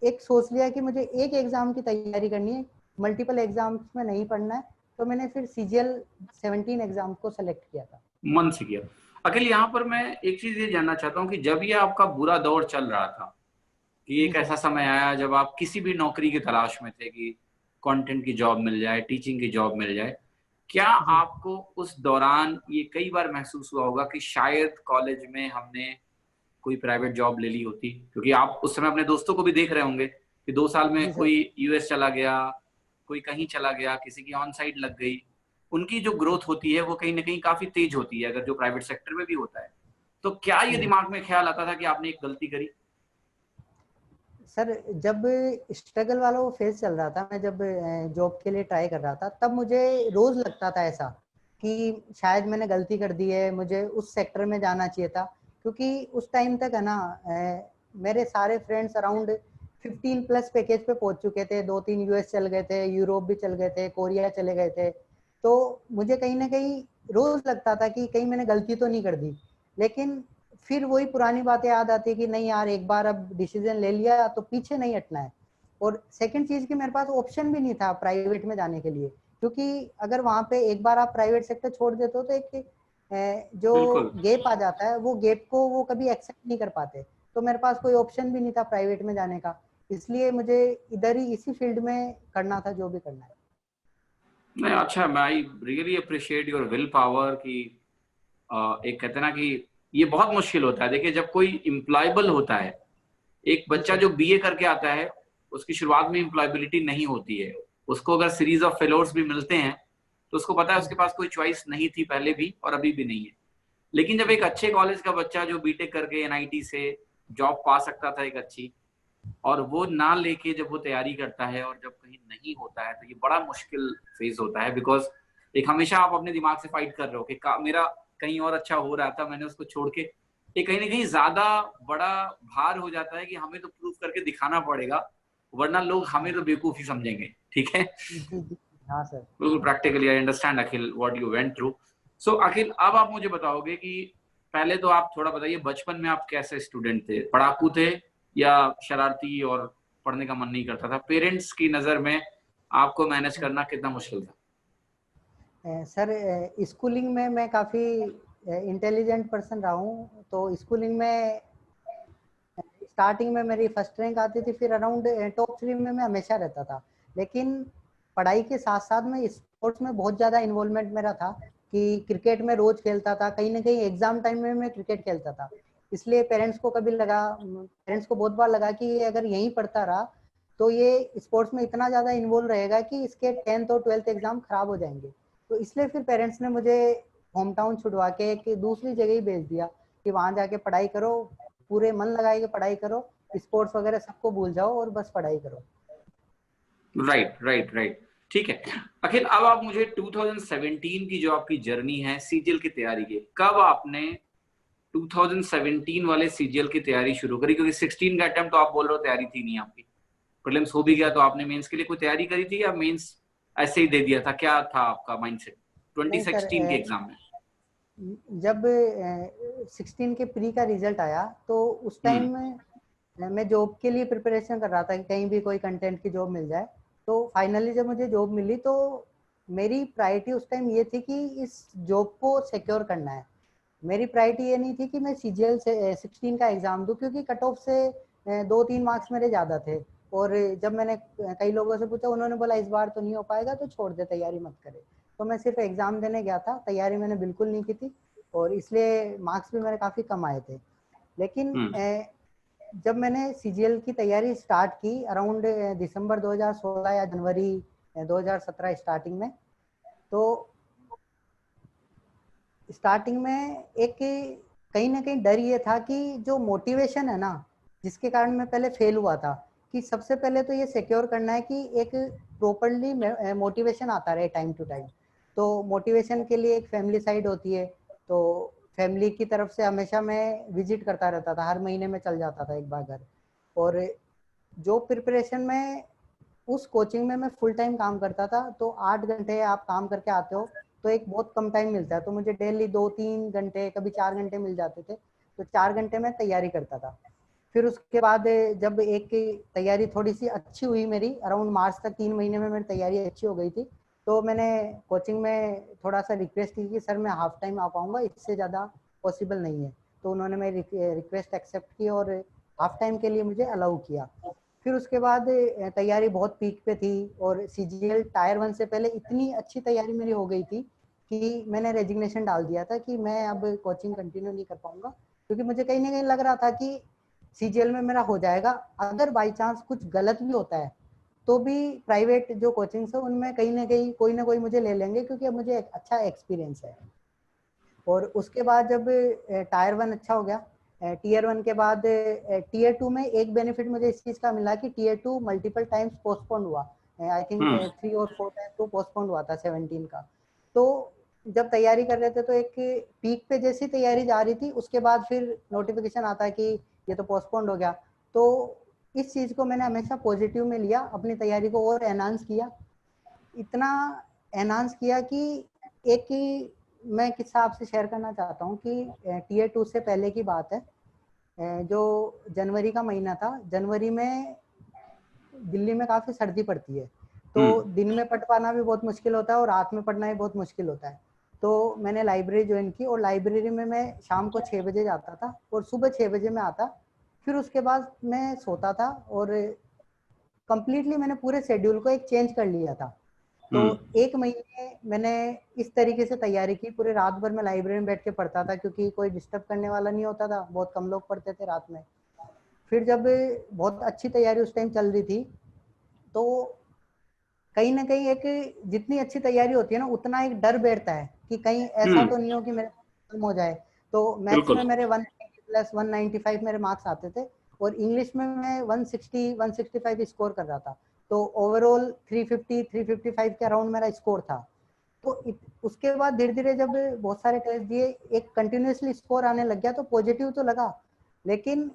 एक सोच लिया कि मुझे एक एग्जाम की तैयारी करनी है, मल्टीपल एग्जाम्स में नहीं पढ़ना है। तो मैंने फिर सीजीएल 17 एग्जाम को सेलेक्ट किया था। मन से किया। अखिल, यहाँ पर मैं एक चीज ये जानना चाहता हूँ कि जब ये आपका बुरा दौर चल रहा था, कि जी एक सर। ऐसा समय आया जब आप किसी भी नौकरी की तलाश में थे कि कंटेंट की जॉब मिल जाए, टीचिंग की जॉब मिल जाए, क्या जी आपको उस दौरान ये कई बार महसूस हुआ होगा कि शायद कॉलेज में हमने कोई प्राइवेट जॉब ले ली होती? क्योंकि आप उस समय अपने दोस्तों को भी देख रहे होंगे कि 2 साल में जी सर। कोई यूएस चला गया, कोई कहीं चला गया, किसी की ऑन साइट लग गई। उनकी जो ग्रोथ होती है वो कहीं ना कहीं काफी तेज होती है, अगर जो प्राइवेट सेक्टर में भी होता है। तो क्या ये जी दिमाग में ख्याल आता था कि आपने एक गलती करी? सर, जब स्ट्रगल वाला वो फेज चल रहा था, मैं जब जॉब के लिए ट्राई कर रहा था, तब मुझे रोज लगता था ऐसा कि शायद मैंने गलती कर दी है, मुझे उस सेक्टर में जाना चाहिए था। क्योंकि उस टाइम तक है ना मेरे सारे फ्रेंड्स अराउंड 15 प्लस पैकेज पे पहुंच चुके थे, 2-3 यूएस चल गए थे, यूरोप भी चल गए थे, कोरिया चले गए थे। तो मुझे कहीं ना कहीं रोज लगता था कि कहीं मैंने गलती तो नहीं कर दी। लेकिन फिर वही पुरानी बातें याद आती कि नहीं यार, एक बार अब डिसीजन ले लिया तो पीछे नहीं हटना है। और सेकंड चीज कि मेरे पास ऑप्शन भी नहीं था प्राइवेट में जाने के लिए, क्योंकि अगर वहां पे एक बार आप प्राइवेट सेक्टर छोड़ देते हो तो एक जो बिल्कुल। गैप आ जाता है, वो गैप को वो कभी एक्सेप्ट नहीं कर पाते। तो मेरे पास कोई ऑप्शन भी नहीं था प्राइवेट में जाने का, इसलिए मुझे इधर ही इसी फील्ड में करना था जो भी करना है। नहीं, अच्छा, मैं I really appreciate your will power कि एक कहते हैं ना कि ये बहुत मुश्किल होता है। देखिए, जब कोई इम्प्लॉयबल होता है, एक जी बच्चा सर। जो बीए करके आता है, उसकी शुरुआत में इम्प्लॉयबिलिटी नहीं होती है। उसको अगर सीरीज ऑफ फेलोर्स भी मिलते हैं तो उसको पता है जी उसके पास कोई चॉइस नहीं थी पहले भी और अभी भी नहीं है। लेकिन जब एक अच्छे कॉलेज का बच्चा जो बीटेक करके एनआईटी से जॉब पा सकता था एक अच्छी, और वो ना लेके जब वो तैयारी करता है और जब कहीं नहीं होता है, तो ये बड़ा मुश्किल फेज होता है। बिकॉज एक हमेशा आप अपने दिमाग से फाइट कर रहे हो कि मेरा कहीं और अच्छा हो रहा था, मैंने उसको छोड़ के, ये कहीं ना कहीं ज्यादा बड़ा भार हो जाता है कि हमें तो प्रूव करके दिखाना पड़ेगा, वरना लोग हमें हाँ। तो बेवकूफ ही समझेंगे। ठीक है। जी जी। हाँ सर। बिल्कुल practically I understand Akhil what you went through. So Akhil, अब आप मुझे बताओगे कि पहले तो आप थोड़ा बताइए, बचपन में आप कैसे स्टूडेंट थे? पढ़ाकू थे या शरारती और पढ़ने का मन नहीं करता था? पेरेंट्स की नजर में आपको मैनेज करना कितना मुश्किल था? सर, स्कूलिंग में मैं काफ़ी इंटेलिजेंट पर्सन रहा हूँ। तो स्कूलिंग में स्टार्टिंग में मेरी फर्स्ट रैंक आती थी, फिर अराउंड टॉप 3 में मैं हमेशा रहता था। लेकिन पढ़ाई के साथ साथ में स्पोर्ट्स में बहुत ज़्यादा इन्वॉल्वमेंट मेरा था। कि क्रिकेट में रोज खेलता था, कहीं ना कहीं एग्जाम टाइम में मैं क्रिकेट खेलता था, इसलिए पेरेंट्स को बहुत बार लगा कि ये अगर यहीं पढ़ता रहा तो ये स्पोर्ट्स में इतना ज्यादा इन्वॉल्व रहेगा कि इसके 10th और 12th एग्जाम खराब हो जाएंगे। तो इसलिए फिर पेरेंट्स ने मुझे होम टाउन छुड़वा के एक दूसरी जगह ही भेज दिया कि वहां जाके पढ़ाई करो, पूरे मन लगा के पढ़ाई करो, स्पोर्ट्स वगैरह सबको भूल जाओ और बस पढ़ाई करो। राइट राइट राइट, ठीक है। अखिल, अब आप मुझे 2017 की जो आपकी जर्नी है सीजीएल की तैयारी की, कब आपने 2017 वाले सीजीएल की तैयारी शुरू करी? क्योंकि 16 का अटेम्प्ट तो आप बोल रहे हो तैयारी थी नहीं आपकी, प्रीलिम्स हो भी गया तो आपने मेंस के लिए कोई तैयारी करी थी या मेंस ऐसे ही दे दिया था? क्या था आपका माइंडसेट नहीं सर, 2016 के एग्जाम में? जब 16 के प्री का रिजल्ट आया तो उस टाइम में मैं जॉब के लिए प्रिपरेशन कर रहा था कि कहीं भी कोई कंटेंट की जॉब मिल जाए। तो फाइनली जब मुझे जॉब मिली तो मेरी प्रायोरिटी उस टाइम ये थी कि इस जॉब को सिक्योर करना है। मेरी प्रायोरिटी ये नहीं थी कि मैं सीजीएल से 16 का एग्जाम दूं, क्योंकि कट ऑफ से 2-3 मार्क्स मेरे ज़्यादा थे। और जब मैंने कई लोगों से पूछा, उन्होंने बोला इस बार तो नहीं हो पाएगा तो छोड़ दे, तैयारी मत करे। तो मैं सिर्फ एग्जाम देने गया था, तैयारी मैंने बिल्कुल नहीं की थी और इसलिए मार्क्स भी मेरे काफ़ी कम आए थे। लेकिन जब मैंने सीजीएल की तैयारी स्टार्ट की अराउंड दिसंबर 2016 या जनवरी 2017 स्टार्टिंग में, तो स्टार्टिंग में एक कहीं ना कहीं डर ये था कि जो मोटिवेशन है ना, जिसके कारण मैं पहले फेल हुआ था, कि सबसे पहले तो ये सिक्योर करना है कि एक प्रॉपरली मोटिवेशन आता रहे टाइम टू टाइम। तो मोटिवेशन के लिए एक फैमिली साइड होती है, तो फैमिली की तरफ से हमेशा मैं विजिट करता रहता था, हर महीने में चल जाता था एक बार घर। और जो प्रिपरेशन में उस कोचिंग में मैं फुल टाइम काम करता था, तो 8 घंटे आप काम करके आते हो तो एक बहुत कम टाइम मिलता है, तो मुझे डेली 2-3 घंटे कभी 4 घंटे मिल जाते थे, तो 4 घंटे में तैयारी करता था। फिर उसके बाद जब एक तैयारी थोड़ी सी अच्छी हुई मेरी, अराउंड मार्च तक 3 महीने में मेरी तैयारी अच्छी हो गई थी, तो मैंने कोचिंग में थोड़ा सा रिक्वेस्ट की कि सर मैं हाफ टाइम आ पाऊंगा, इससे ज़्यादा पॉसिबल नहीं है। तो उन्होंने मेरी रिक्वेस्ट एक्सेप्ट की और हाफ टाइम के लिए मुझे अलाउ किया। फिर उसके बाद तैयारी बहुत पीक पे थी और सीजीएल टायर 1 से पहले इतनी अच्छी तैयारी मेरी हो गई थी कि मैंने रेजिग्नेशन डाल दिया था कि मैं अब कोचिंग कंटिन्यू नहीं कर पाऊंगा, क्योंकि मुझे कहीं ना कहीं लग रहा था कि सीजीएल में मेरा हो जाएगा, अगर बाई चांस कुछ गलत भी होता है तो भी प्राइवेट जो कोचिंग्स है उनमें कहीं ना कोई मुझे ले लेंगे, क्योंकि अब मुझे एक अच्छा एक्सपीरियंस है। और उसके बाद जब टायर 1 अच्छा हो गया, टीयर 1 के बाद टीयर 2 में एक बेनिफिट मुझे इस चीज का मिला कि टीयर 2 मल्टीपल टाइम्स पोस्टपोन हुआ, आई थिंक 3 और 4 टाइम्स तो पोस्टपोन हुआ था 17 का। तो जब तैयारी कर रहे थे तो एक पीक पे जैसी तैयारी जा रही थी, उसके बाद फिर नोटिफिकेशन आता है कि ये तो पोस्टपोन हो गया। तो इस चीज को मैंने हमेशा पॉजिटिव में लिया, अपनी तैयारी को और एनहांस किया, इतना एनहांस किया कि एक मैं किस्सा आपसे शेयर करना चाहता हूँ कि टीयर 2 से पहले की बात है, जो जनवरी का महीना था, जनवरी में दिल्ली में काफी सर्दी पड़ती है, तो दिन में पढ़ पाना भी बहुत मुश्किल होता है और रात में पढ़ना भी बहुत मुश्किल होता है। तो मैंने लाइब्रेरी ज्वाइन की और लाइब्रेरी में मैं शाम को 6 बजे जाता था और सुबह 6 बजे में आता। फिर उसके बाद मैं सोता था और कंप्लीटली मैंने पूरे शेड्यूल को एक चेंज कर लिया था। तो 1 महीने मैंने इस तरीके से तैयारी की, पूरे रात भर मैं लाइब्रेरी में बैठ के पढ़ता था, क्योंकि कोई डिस्टर्ब करने वाला नहीं होता था, बहुत कम लोग पढ़ते थे रात में। फिर जब बहुत अच्छी तैयारी उस टाइम चल रही थी, तो कहीं ना कहीं एक जितनी अच्छी तैयारी होती है ना, उतना एक डर बैठता है कि कहीं ऐसा तो नहीं हो कि मेरे खत्म हो जाए। तो मैथ्स में मेरे 190 प्लस 195 मेरे मार्क्स आते थे और इंग्लिश में मैं 160 165 स्कोर कर रहा था, तो ओवरऑल 350 355 के अराउंड मेरा स्कोर था। तो उसके बाद धीरे धीरे जब बहुत सारे टेस्ट दिए, एक कंटिन्यूसली स्कोर आने लग गया, तो पॉजिटिव तो लगा। लेकिन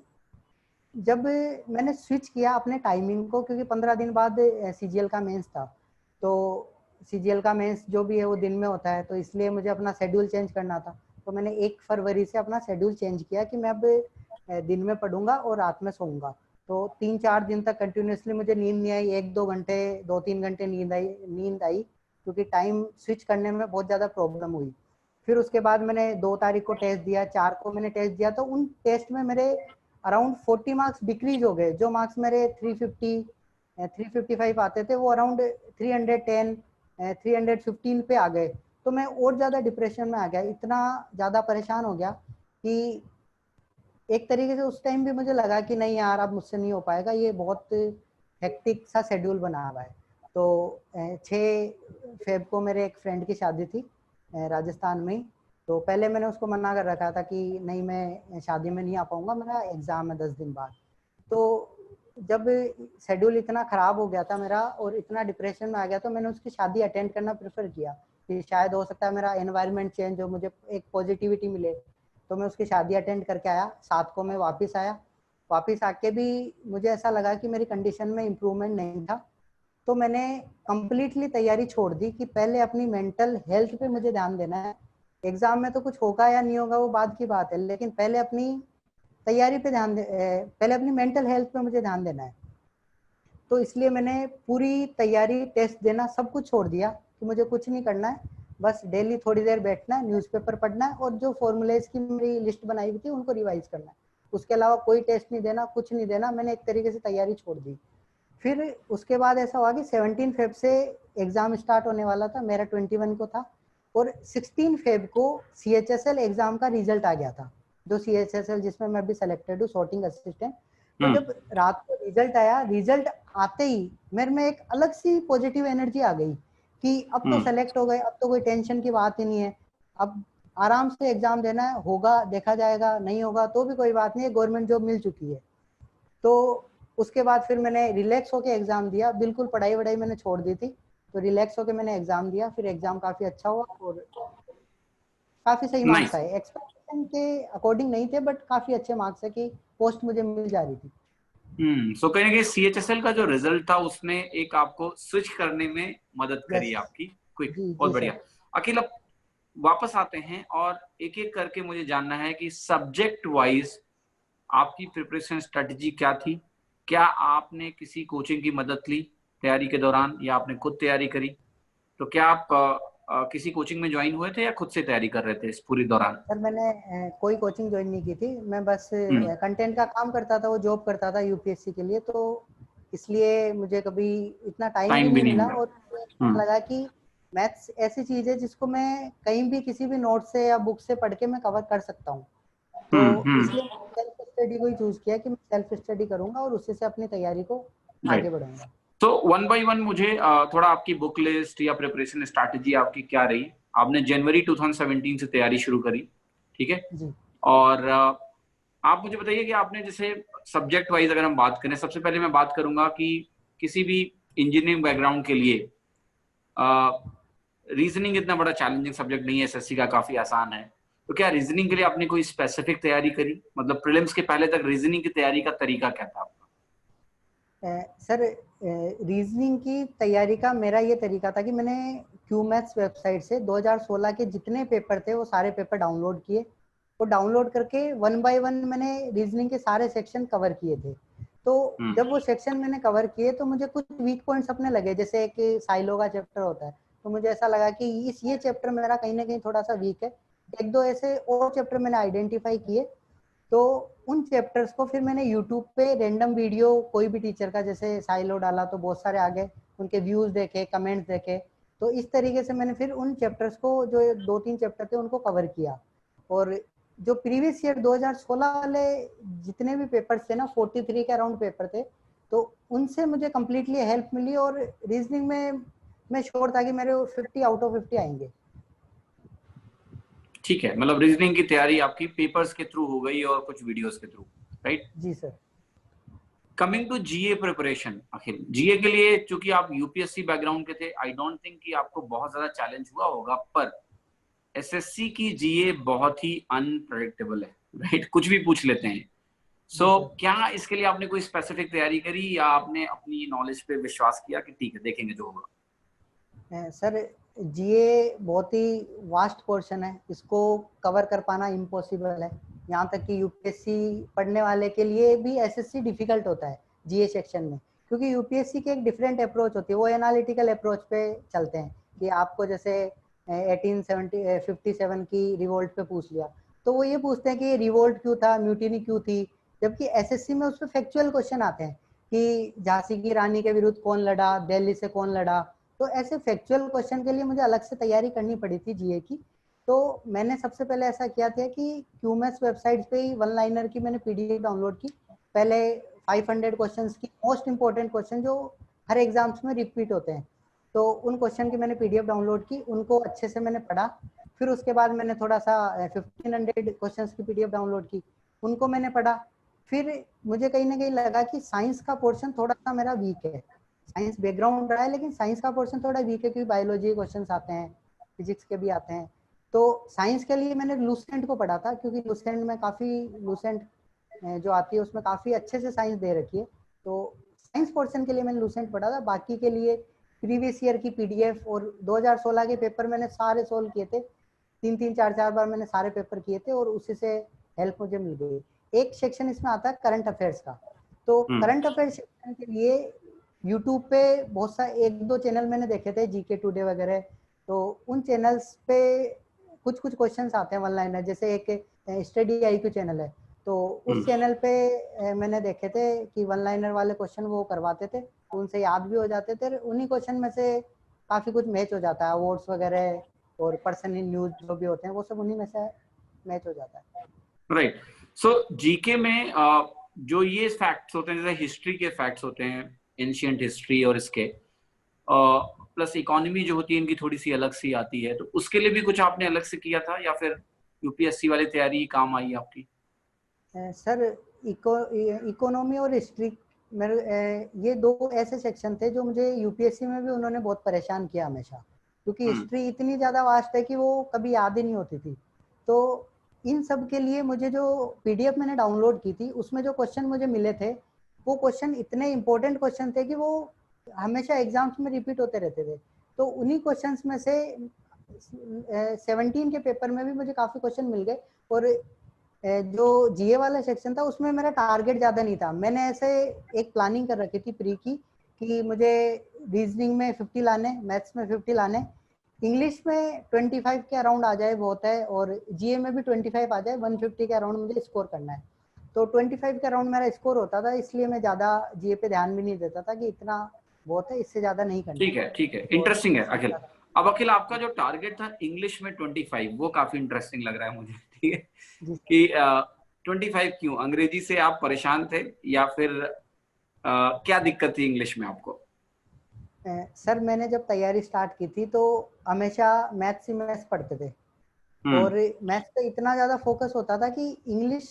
जब मैंने स्विच किया अपने टाइमिंग को, क्योंकि 15 दिन बाद सीजीएल का मेंस था, तो सीजीएल का मेंस जो भी है वो दिन में होता है, तो इसलिए मुझे अपना शेड्यूल चेंज करना था। तो मैंने 1 फरवरी से अपना शेड्यूल चेंज किया कि मैं अब दिन में पढ़ूंगा और रात में सोऊंगा। तो 3-4 दिन तक कंटिन्यूसली मुझे नींद नहीं आई, 1-2 घंटे 2-3 घंटे नींद आई, क्योंकि टाइम स्विच करने में बहुत ज़्यादा प्रॉब्लम हुई। फिर उसके बाद मैंने 2 तारीख को टेस्ट दिया, 4 को मैंने टेस्ट दिया, तो उन टेस्ट में मेरे अराउंड 40 मार्क्स डिक्रीज हो गए। जो मार्क्स मेरे 350 355 आते थे, वो अराउंड 310 315 पे आ गए। तो मैं और ज़्यादा डिप्रेशन में आ गया, इतना ज़्यादा परेशान हो गया कि एक तरीके से उस टाइम भी मुझे लगा कि नहीं यार अब मुझसे नहीं हो पाएगा, ये बहुत हेक्टिक सा शेड्यूल बना हुआ है। तो 6 फेब को मेरे एक फ्रेंड की शादी थी राजस्थान में ही। तो पहले मैंने उसको मना कर रखा था कि नहीं मैं शादी में नहीं आ पाऊंगा, मेरा एग्ज़ाम है 10 दिन बाद। तो जब शेड्यूल इतना ख़राब हो गया था मेरा और इतना डिप्रेशन में आ गया, तो मैंने उसकी शादी अटेंड करना प्रेफर किया कि शायद हो सकता है मेरा एनवायरनमेंट चेंज हो, मुझे एक पॉजिटिविटी मिले। तो मैं उसकी शादी अटेंड करके आया, 7 को मैं वापस आया। वापस आके भी मुझे ऐसा लगा कि मेरी कंडीशन में इम्प्रूवमेंट नहीं था। तो मैंने कंप्लीटली तैयारी छोड़ दी कि पहले अपनी मेंटल हेल्थ पे मुझे ध्यान देना है। एग्जाम में तो कुछ होगा या नहीं होगा वो बाद की बात है, लेकिन पहले अपनी तैयारी पे पहले अपनी मेंटल हेल्थ पे मुझे ध्यान देना है। तो इसलिए मैंने पूरी तैयारी, टेस्ट देना, सब कुछ छोड़ दिया कि मुझे कुछ नहीं करना है, बस डेली थोड़ी देर बैठना है, न्यूज़पेपर पढ़ना है और जो फॉर्मूलेज की मेरी लिस्ट बनाई हुई थी उनको रिवाइज करना है। उसके अलावा कोई टेस्ट नहीं देना, कुछ नहीं देना। मैंने एक तरीके से तैयारी छोड़ दी। फिर उसके बाद ऐसा हुआ कि 17 फेब से एग्ज़ाम स्टार्ट होने वाला था, मेरा 21 को था, और 16 फेब को CHSL एग्ज़ाम का रिजल्ट आ गया था, जो CHSL जिसमें मैं अभी सेलेक्टेड हूँ, sorting असिस्टेंट। तो जब रात को रिजल्ट आया, रिजल्ट आते ही मेरे में एक अलग सी पॉजिटिव एनर्जी आ गई कि अब तो सेलेक्ट हो गए, अब तो कोई टेंशन की बात ही नहीं है, अब आराम से एग्जाम देना है, होगा देखा जाएगा, नहीं होगा तो भी कोई बात नहीं है, गवर्नमेंट जॉब मिल चुकी है। तो उसके बाद फिर मैंने रिलैक्स होकर एग्जाम दिया, बिल्कुल पढ़ाई वढ़ाई मैंने छोड़ दी थी, तो रिलैक्स होकर मैंने एग्जाम दिया। फिर एग्जाम काफी अच्छा हुआ और काफी सही मार्क्स नाइस। आए, एक्सपेक्टेशन के अकॉर्डिंग नहीं थे बट काफी अच्छे मार्क्स है कि पोस्ट मुझे मिल जा रही थी। सो कहीं ना कहीं CHSL का जो रिजल्ट था उसने एक आपको स्विच करने में मदद करी, यस आपकी क्विक। जी बहुत जी बढ़िया। सर। अखिल, अब वापस आते हैं और एक एक करके मुझे जानना है कि सब्जेक्ट वाइज आपकी प्रिपरेशन स्ट्रेटजी क्या थी? क्या आपने किसी कोचिंग की मदद ली तैयारी के दौरान या आपने खुद तैयारी करी? तो क्या आप किसी कोचिंग में ज्वाइन हुए थे या खुद से तैयारी कर रहे थे इस पूरी दौरान? सर मैंने कोई कोचिंग ज्वाइन नहीं की थी, मैं बस हम्म। कंटेंट का काम करता था, वो जॉब करता था यूपीएससी के लिए, तो इसलिए मुझे कभी इतना टाइम भी टाइम भी नहीं नहीं मिला। मिला। और मुझे ऐसा हम्म। लगा कि मैथ्स ऐसी चीज़ है जिसको मैं कहीं भी किसी भी नोट से या बुक से पढ़ के मैं कवर कर सकता हूँ। तो हम्म। इसलिए सेल्फ स्टडी को ही चूज किया कि मैं सेल्फ स्टडी करूंगा और उसी से अपनी तैयारी को आगे राइट। बढ़ाऊंगा। तो वन बाय वन मुझे थोड़ा आपकी बुक लिस्ट या प्रिपरेशन स्ट्रैटेजी आपकी क्या रही? आपने जनवरी 2017 से तैयारी शुरू करी, ठीक है? जी और आप मुझे बताइए कि आपने जैसे सब्जेक्ट वाइज अगर हम बात करें, सबसे पहले मैं बात करूंगा कि किसी भी इंजीनियरिंग बैकग्राउंड के लिए रीजनिंग इतना बड़ा चैलेंजिंग सब्जेक्ट नहीं है, एसएससी का काफी आसान है। तो क्या रीजनिंग के लिए आपने कोई स्पेसिफिक तैयारी करी? मतलब प्रीलिम्स के पहले तक रीजनिंग की तैयारी का तरीका क्या था आपका? सर रीजनिंग की तैयारी का मेरा ये तरीका था कि मैंने क्यूमैथ्स वेबसाइट से 2016 के जितने पेपर थे वो सारे पेपर डाउनलोड किए। वो डाउनलोड करके 1 बाय 1 मैंने रीजनिंग के सारे सेक्शन कवर किए थे। तो जब वो सेक्शन मैंने कवर किए तो मुझे कुछ वीक पॉइंट्स अपने लगे, जैसे एक साइलो का चैप्टर होता है, तो मुझे ऐसा लगा कि ये चैप्टर मेरा कहीं ना कहीं थोड़ा सा वीक है। एक दो ऐसे और चैप्टर मैंने आइडेंटिफाई किए, तो उन चैप्टर्स को फिर मैंने यूट्यूब पे रैंडम वीडियो कोई भी टीचर का, जैसे साइलो डाला तो बहुत सारे आ गए, उनके व्यूज देखे, कमेंट्स देखे। तो इस तरीके से मैंने फिर उन चैप्टर्स को, जो 2-3 चैप्टर थे उनको कवर किया। और जो प्रीवियस ईयर 2016 वाले जितने भी पेपर्स थे ना, 43 के अराउंड पेपर थे, तो उनसे मुझे कम्प्लीटली हेल्प मिली। और रीजनिंग में मैं श्योर था कि मेरे 50 आउट ऑफ 50 आएंगे। ठीक है, मतलब रीजनिंग की तैयारी आपकी पेपर्स के थ्रू हो गई और कुछ वीडियोस के थ्रू, राइट? जी sir. Coming to GA preparation, Akhil, GA के लिए चूंकि आप यूपीएससी बैकग्राउंड के थे, आई डोंट थिंक कि आपको बहुत ज्यादा चैलेंज हुआ होगा, पर एसएससी की जीए बहुत ही अनप्रेडिक्टेबल है, राइट? कुछ भी पूछ लेते हैं। जी सर। क्या इसके लिए आपने कोई स्पेसिफिक तैयारी करी या आपने अपनी नॉलेज पे विश्वास किया कि ठीक है देखेंगे जो होगा? सर जीए बहुत ही वास्ट पोर्शन है, इसको कवर कर पाना इम्पॉसिबल है। यहाँ तक कि यूपीएससी पढ़ने वाले के लिए भी एसएससी डिफिकल्ट होता है जीए सेक्शन में, क्योंकि यूपीएससी की एक डिफरेंट अप्रोच होती है, वो एनालिटिकल अप्रोच पे चलते हैं कि आपको जैसे 1857 की रिवोल्ट पे पूछ लिया, तो वो ये पूछते हैं कि रिवोल्ट क्यों था, म्यूटिनी क्यों थी। जबकि एसएससी में उस पर फैक्चुअल क्वेश्चन आते हैं कि झांसी की रानी के विरुद्ध कौन लड़ा, दिल्ली से कौन लड़ा, तो ऐसे फैक्चुअल क्वेश्चन के लिए मुझे अलग से तैयारी करनी पड़ी थी जीए की। तो मैंने सबसे पहले ऐसा किया था कि क्यूमेस वेबसाइट पे ही वन लाइनर की मैंने पीडीएफ डाउनलोड की। पहले 500 क्वेश्चंस की मोस्ट इंपॉर्टेंट क्वेश्चन जो हर एग्जाम्स में रिपीट होते हैं, तो उन क्वेश्चन की मैंने पीडीएफ डाउनलोड की, उनको अच्छे से मैंने पढ़ा। फिर उसके बाद मैंने थोड़ा सा 1500 क्वेश्चंस की पीडीएफ डाउनलोड की, उनको मैंने पढ़ा। फिर मुझे कहीं ना कहीं लगा कि साइंस का पोर्शन थोड़ा सा मेरा वीक है, साइंस बैकग्राउंड रहा है लेकिन साइंस का पोर्शन थोड़ा वीक है, क्योंकि बायोलॉजी के क्वेश्चंस आते हैं, फिजिक्स के भी आते हैं। तो साइंस के लिए मैंने लूसेंट को पढ़ा था, क्योंकि लूसेंट में काफ़ी लूसेंट जो आती है उसमें काफ़ी अच्छे से साइंस दे रखी है। तो साइंस पोर्शन के लिए मैंने लूसेंट पढ़ा था। बाकी के लिए प्रीवियस ईयर की पीडीएफ और 2016 के पेपर मैंने सारे सोल्व किए थे, 3-3 4-4 बार मैंने सारे पेपर किए थे और उसी से हेल्प मुझे मिल गई। एक सेक्शन इसमें आता है करंट अफेयर्स का। तो करंट अफेयर्स सेक्शन के लिए यूट्यूब पे बहुत सा 1-2 चैनल मैंने देखे थे, जीके टुडे वगैरह। तो उन चैनल्स पे कुछ कुछ क्वेश्चंस आते हैं वन लाइनर, जैसे एक स्टडी आईक्यू चैनल है, तो उस चैनल पे मैंने देखे थे कि वन लाइनर वाले क्वेश्चन वो करवाते थे, तो उनसे याद भी हो जाते थे। उन्हीं क्वेश्चन में से काफी कुछ मैच हो जाता है, अवार्ड्स वगैरह और पर्सन इन न्यूज जो भी होते हैं वो सब उन्हीं में से मैच हो जाता है। राइट। सो जीके में जो ये फैक्ट्स होते हैं, जैसे हिस्ट्री के फैक्ट्स होते हैं, एंशिएंट हिस्ट्री, और इसके प्लस इकोनॉमी जो होती है इनकी थोड़ी सी अलग सी आती है, तो उसके लिए भी कुछ आपने अलग से किया था या फिर यूपीएससी वाली तैयारी काम आई आपकी? सर इकोनॉमी और हिस्ट्री मेरे ये दो ऐसे सेक्शन थे जो मुझे यूपीएससी में भी उन्होंने बहुत परेशान किया हमेशा, क्योंकि हिस्ट्री इतनी ज़्यादा वास्ट है कि वो कभी याद ही नहीं होती थी। तो इन सब के लिए मुझे जो पीडीएफ मैंने डाउनलोड की थी उसमें जो क्वेश्चन मुझे मिले थे, वो क्वेश्चन इतने इंपॉर्टेंट क्वेश्चन थे कि वो हमेशा एग्जाम्स में रिपीट होते रहते थे। तो उन्हीं क्वेश्चंस में से 17 के पेपर में भी मुझे काफ़ी क्वेश्चन मिल गए। और जो जीए वाला सेक्शन था उसमें मेरा टारगेट ज्यादा नहीं था। मैंने ऐसे एक प्लानिंग कर रखी थी प्री की कि मुझे रीजनिंग में 50 लाने, मैथ्स में 50 लाने, इंग्लिश में 25 के अराउंड आ जाए बहुत है, और जीए में भी 25 आ जाए, 150 के अराउंड मुझे स्कोर करना है। तो 25 के अराउंड मेरा स्कोर होता था, इसलिए मैं ज्यादा जीए पे ध्यान भी नहीं देता था कि इतना बहुत है, इससे ज्यादा नहीं करना ठीक है, ठीक है, इंटरेस्टिंग है अखिल। अब अखिल, आपका जो टारगेट था इंग्लिश में 25, वो काफी इंटरेस्टिंग लग रहा है मुझे। ठीक है कि 25 क्यों? अंग्रेजी से आप परेशान थे या फिर क्या दिक्कत थी इंग्लिश में आपको? सर मैंने जब तैयारी स्टार्ट की थी तो हमेशा मैथ्स ही मैथ्स पढ़ते थे, और मैथ्स पे इतना ज्यादा फोकस होता था कि इंग्लिश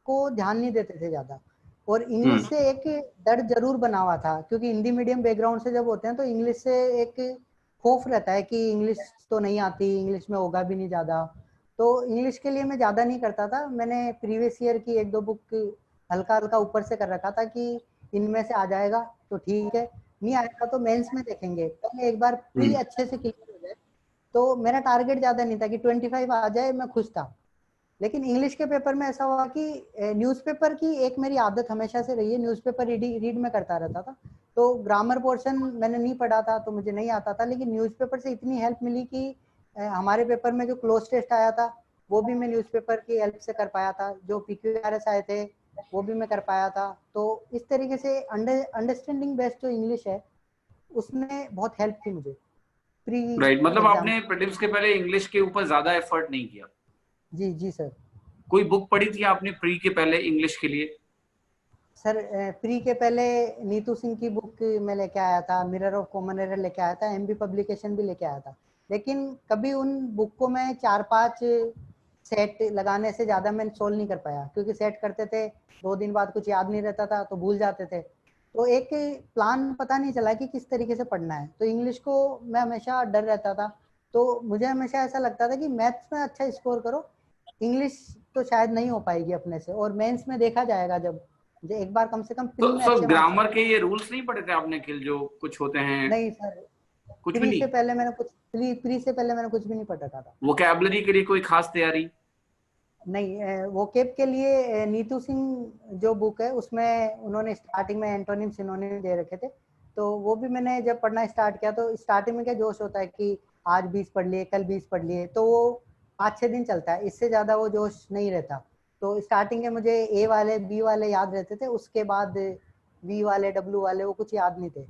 को ध्यान नहीं देते थे ज्यादा। और इंग्लिश से एक डर जरूर बना हुआ था, क्योंकि हिंदी मीडियम बैकग्राउंड से जब होते हैं तो इंग्लिश से एक खौफ रहता है कि इंग्लिश तो नहीं आती, इंग्लिश में होगा भी नहीं ज्यादा। तो इंग्लिश के लिए मैं ज्यादा नहीं करता था। मैंने प्रीवियस ईयर की 1-2 बुक हल्का हल्का ऊपर से कर रखा था कि इनमें से आ जाएगा तो ठीक है, नहीं आएगा तो मेंस में देखेंगे, पहले एक बार प्री अच्छे से क्लियर हो जाए। तो मेरा टारगेट ज्यादा नहीं था कि 25 आ जाए, मैं खुश था। लेकिन इंग्लिश के पेपर में ऐसा हुआ कि न्यूज़पेपर की एक मेरी आदत हमेशा से रही है, न्यूज़पेपर रीड में करता रहता था। तो ग्रामर पोर्शन मैंने नहीं पढ़ा था तो मुझे नहीं आता था, लेकिन न्यूज़पेपर से इतनी हेल्प मिली कि हमारे पेपर में जो क्लोज टेस्ट आया था वो भी मैं न्यूज़पेपर की हेल्प से कर पाया था, जो PQRS आए थे वो भी मैं कर पाया था। तो इस तरीके से अंडरस्टैंडिंग बेस्ड जो इंग्लिश है उसने बहुत हेल्प की मुझे प्री राइट, मतलब एग्जाम। आपने प्रीलिम्स के पहले इंग्लिश के ऊपर ज्यादा एफर्ट नहीं किया? जी जी सर। कोई बुक पढ़ी थी आपने प्री के पहले इंग्लिश के लिए? सर प्री के पहले नीतू सिंह की बुक मैं लेके आया था, मिरर ऑफ कॉमन एरर लेके आया था, एमबी पब्लिकेशन भी लेके आया था। लेकिन कभी उन बुक को मैं 4-5 सेट लगाने से ज़्यादा मैं सोल्व नहीं कर पाया, क्योंकि सेट करते थे 2 दिन बाद कुछ याद नहीं रहता था तो भूल जाते थे। तो एक प्लान पता नहीं चला कि किस तरीके से पढ़ना है। तो इंग्लिश को मैं हमेशा डर रहता था, तो मुझे हमेशा ऐसा लगता था कि मैथ्स में अच्छा स्कोर करो, इंग्लिश तो शायद नहीं हो पाएगी अपने से, और मेंस में देखा जाएगा जब मुझे एक बार कम से कम प्री तो में सब अच्छे मार्क्स। ग्रामर के ये रूल्स नहीं पढ़े थे आपने अखिल, जो कुछ होते हैं? नहीं सर, कुछ भी प्री नहीं? से पहले मैंने कुछ प्री से पहले मैंने कुछ भी नहीं पढ़ रखा था। वोकैबुलरी के लिए कोई खास तैयारी? नहीं, वो केप के लिए नीतू सिंह जो बुक है उसमें उन्होंने स्टार्टिंग में एंटोनिम सिनोनिम दे रखे थे, तो वो भी मैंने जब पढ़ना स्टार्ट किया तो स्टार्टिंग में क्या जोश होता है कि आज 20 पढ़ लिए, कल 20 पढ़ लिए, तो वो 5-6 दिन चलता है, इससे ज़्यादा वो जोश नहीं रहता। तो स्टार्टिंग में मुझे ए वाले बी वाले याद रहते थे, उसके बाद वी वाले डब्ल्यू वाले वो कुछ याद नहीं थे।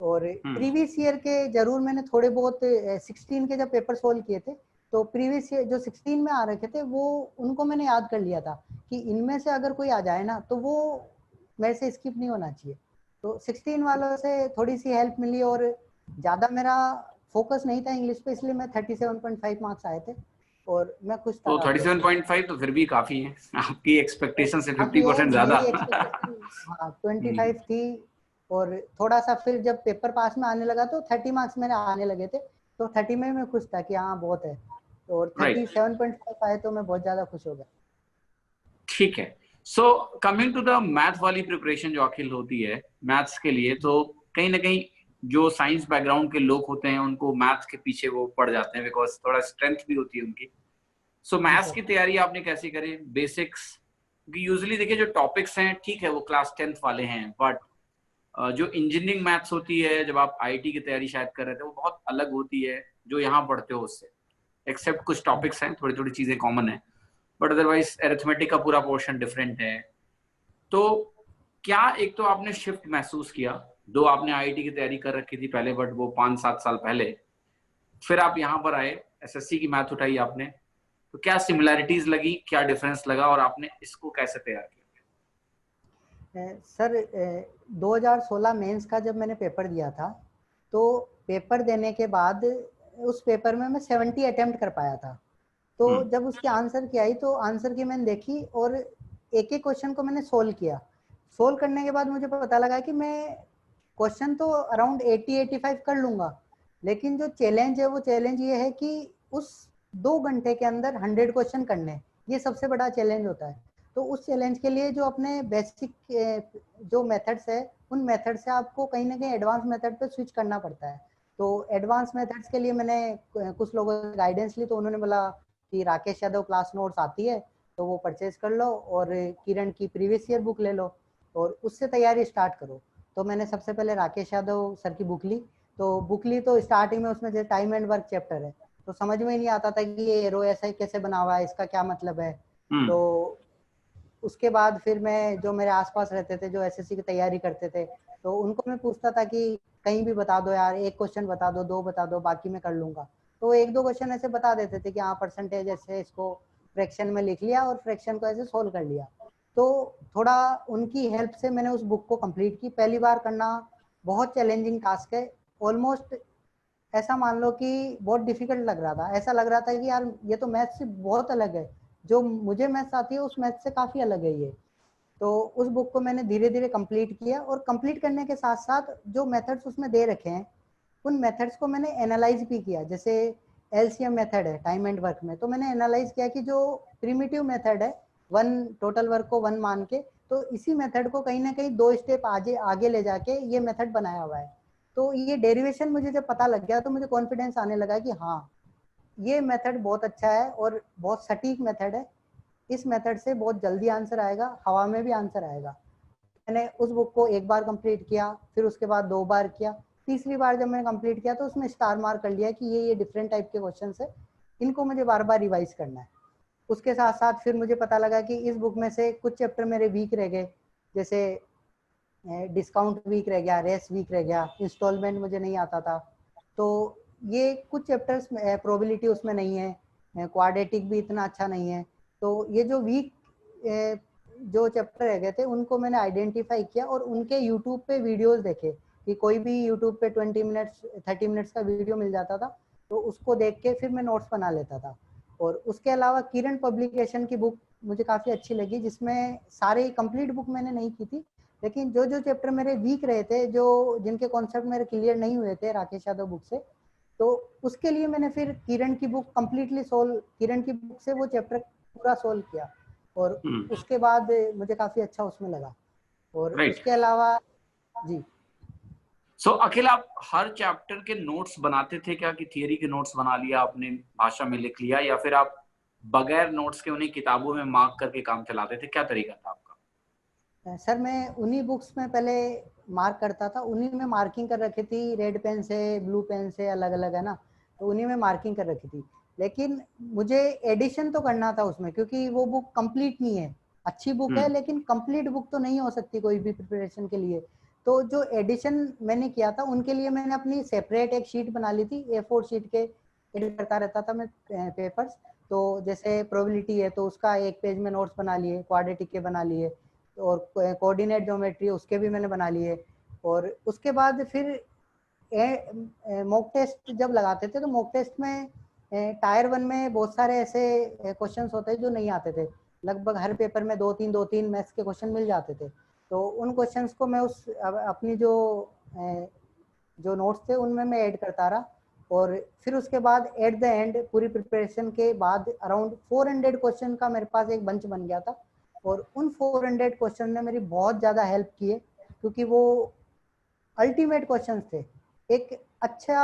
और प्रीवियस ईयर के जरूर मैंने थोड़े बहुत 16 के जब पेपर सोल्व किए थे तो प्रीवियस ईयर जो 16 में आ रखे थे वो उनको मैंने याद कर लिया था कि इनमें से अगर कोई आ जाए ना तो वो मेरे से स्किप नहीं होना चाहिए। तो 16 वालों से थोड़ी सी हेल्प मिली और ज़्यादा मेरा फोकस नहीं था इंग्लिश पे, इसलिए मैं 37.5 मार्क्स आए थे और मैं खुश था। तो 37.5 तो फिर भी काफी है, आपकी एक्सपेक्टेशन से काफी है, 50% ज्यादा। मेरी एक्सपेक्टेशन हाँ 25 थी और थोड़ा सा फिर जब पेपर पास में आने लगा तो 30 मार्क्स मेरे आने लगे थे, तो 30 में मैं खुश था कि हाँ बहुत है, और 37.5 आए तो मैं बहुत ज्यादा खुश हो गया। ठीक है। So coming to the math वाली प्रिपरेशन जो अखिल होती है मैथ्स के लिए, तो कहीं ना कहीं जो साइंस बैकग्राउंड के लोग होते हैं उनको मैथ्स के पीछे वो पड़ जाते हैं बिकॉज थोड़ा स्ट्रेंथ भी होती है उनकी। सो मैथ्स की तैयारी आपने कैसी करी, बेसिक्स? क्योंकि यूजुअली देखिए जो टॉपिक्स हैं ठीक है वो क्लास 10th वाले हैं, बट जो इंजीनियरिंग मैथ्स होती है जब आप आईआईटी की तैयारी शायद कर रहे थे वो बहुत अलग होती है जो यहाँ पढ़ते हो उससे, एक्सेप्ट कुछ टॉपिक्स हैं, थोड़ी थोड़ी चीजें कॉमन है, बट अदरवाइज एरिथमेटिक का पूरा पोर्शन डिफरेंट है। तो क्या एक तो आपने शिफ्ट महसूस किया, दो आपने आईआईटी की तैयारी कर रखी थी पहले बट वो 5-7 साल पहले, फिर आप यहाँ पर आए एसएससी की मैथ उठाई आपने, तो क्या सिमिलैरिटीज लगी, क्या डिफरेंस लगा और आपने इसको कैसे तैयार किया? सर 2016 मेंस का जब मैंने पेपर दिया था तो पेपर देने के बाद उस पेपर में मैं 70 अटेम्प्ट कर पाया था। तो जब उसकी आंसर की आई तो आंसर की मैंने देखी और एक एक क्वेश्चन को मैंने सोल्व किया। सोल्व करने के बाद मुझे पता लगा कि मैं क्वेश्चन तो अराउंड 80-85 कर लूंगा, लेकिन जो चैलेंज है वो चैलेंज ये है कि उस 2 घंटे के अंदर 100 क्वेश्चन करने, ये सबसे बड़ा चैलेंज होता है। तो उस चैलेंज के लिए जो अपने बेसिक जो मेथड्स है उन मेथड से आपको कहीं ना कहीं एडवांस मेथड पे स्विच करना पड़ता है। तो एडवांस मेथड्स के लिए मैंने कुछ लोगों से गाइडेंस ली, तो उन्होंने बोला कि राकेश यादव क्लास नोट्स आती है तो वो परचेज कर लो और किरण की प्रीवियस ईयर बुक ले लो और उससे तैयारी स्टार्ट करो। तो मैंने सबसे पहले राकेश यादव सर की बुक ली। तो स्टार्टिंग में उसमें जो टाइम एंड वर्क चैप्टर है तो समझ में ही नहीं आता था कि ये एरो ऐसा कैसे बना हुआ है, इसका क्या मतलब है। तो उसके बाद फिर मैं जो मेरे आसपास रहते थे जो एसएससी की तैयारी करते थे तो उनको मैं पूछता था कि कहीं भी बता दो यार, एक क्वेश्चन बता दो, दो बता दो, बाकी मैं कर लूंगा। तो एक दो क्वेश्चन ऐसे बता देते थे कि हाँ परसेंटेज ऐसे इसको फ्रैक्शन में लिख लिया और फ्रैक्शन को ऐसे सोल्व कर लिया। तो थोड़ा उनकी हेल्प से मैंने उस बुक को कंप्लीट की। पहली बार करना बहुत चैलेंजिंग टास्क है, ऑलमोस्ट ऐसा मान लो कि बहुत डिफिकल्ट लग रहा था। ऐसा लग रहा था कि यार ये तो मैथ से बहुत अलग है, जो मुझे मैथ्स आती है उस मैथ से काफी अलग है ये। तो उस बुक को मैंने धीरे धीरे कंप्लीट किया और कंप्लीट करने के साथ साथ जो मेथड्स उसमें दे रखे हैं उन मेथड्स को मैंने एनालाइज भी किया। जैसे एलसीएम मेथड है टाइम एंड वर्क में, तो मैंने एनालाइज किया कि जो प्रिमिटिव मेथड है वन टोटल वर्क को वन मान के, तो इसी मेथड को कहीं ना कहीं 2 स्टेप आगे आगे ले जाके ये मेथड बनाया हुआ है। तो ये डेरिवेशन मुझे जब पता लग गया तो मुझे कॉन्फिडेंस आने लगा कि हाँ ये मेथड बहुत अच्छा है और बहुत सटीक मेथड है, इस मेथड से बहुत जल्दी आंसर आएगा, हवा में भी आंसर आएगा। मैंने उस बुक को एक बार कंप्लीट किया, फिर उसके बाद 2 बार किया, तीसरी बार जब मैंने कंप्लीट किया तो उसमें स्टार मार्क कर लिया कि ये डिफरेंट टाइप के क्वेश्चन है, इनको मुझे बार बार रिवाइज करना है। उसके साथ साथ फिर मुझे पता लगा कि इस बुक में से कुछ चैप्टर मेरे वीक रह गए, जैसे डिस्काउंट वीक रह गया, रेस वीक रह गया, इंस्टॉलमेंट मुझे नहीं आता था। तो ये कुछ चैप्टर्स प्रोबेबिलिटी उसमें नहीं है, क्वाड्रेटिक भी इतना अच्छा नहीं है। तो ये जो वीक जो चैप्टर रह गए थे उनको मैंने आइडेंटिफाई किया और उनके यूट्यूब पे वीडियोस देखे कि कोई भी यूट्यूब पे 20 मिनट्स 30 मिनट्स का वीडियो मिल जाता था, तो उसको देख के फिर मैं नोट्स बना लेता था। और उसके अलावा किरण पब्लिकेशन की बुक मुझे काफ़ी अच्छी लगी, जिसमें सारे कंप्लीट बुक मैंने नहीं की थी, लेकिन जो जो चैप्टर मेरे वीक रहे थे, जो जिनके कॉन्सेप्ट मेरे क्लियर नहीं हुए थे राकेश यादव बुक से, तो उसके लिए मैंने फिर किरण की बुक कंप्लीटली सोल्व, किरण की बुक से वो चैप्टर पूरा सोल्व किया और उसके बाद मुझे काफ़ी अच्छा उसमें लगा। और उसके अलावा जी सो अखिल, आप हर चैप्टर के नोट्स बनाते थे क्या, कि थियरी के नोट्स बना लिया आपने भाषा में लिख लिया, या फिर आप बगैर नोट्स के उन्हीं किताबों में मार्क करके काम चलाते थे, क्या तरीका था आपका? सर मैं उन्हीं बुक्स में पहले मार्क करता था, उन्हीं में मार्किंग कर रखी थी, रेड पेन से ब्लू पेन से अलग अलग है ना, तो उन्हीं में मार्किंग कर रखी थी। लेकिन मुझे एडिशन तो करना था उसमें, क्योंकि वो बुक कंप्लीट नहीं है, अच्छी बुक है लेकिन कंप्लीट बुक तो नहीं हो सकती कोई भी प्रिपरेशन के लिए। तो जो एडिशन मैंने किया था उनके लिए मैंने अपनी सेपरेट एक शीट बना ली थी, A4 शीट के एडिट करता रहता था मैं पेपर्स। तो जैसे प्रोबेबिलिटी है तो उसका एक पेज में नोट्स बना लिए, क्वाड्रेटिक के बना लिए, और कोऑर्डिनेट ज्योमेट्री उसके भी मैंने बना लिए। और उसके बाद फिर मॉक टेस्ट जब लगाते थे तो मॉक टेस्ट में टायर 1 में बहुत सारे ऐसे क्वेश्चंस होते हैं जो नहीं आते थे। लगभग हर पेपर में दो तीन मैथ्स के क्वेश्चन मिल जाते थे। तो उन क्वेश्चंस को मैं उस अपनी जो नोट्स थे उनमें मैं ऐड करता रहा। और फिर उसके बाद एट द एंड पूरी प्रिपरेशन के बाद अराउंड 400 क्वेश्चन का मेरे पास एक बंच बन गया था। और उन 400 क्वेश्चन ने मेरी बहुत ज़्यादा हेल्प की है, क्योंकि वो अल्टीमेट क्वेश्चंस थे। एक अच्छा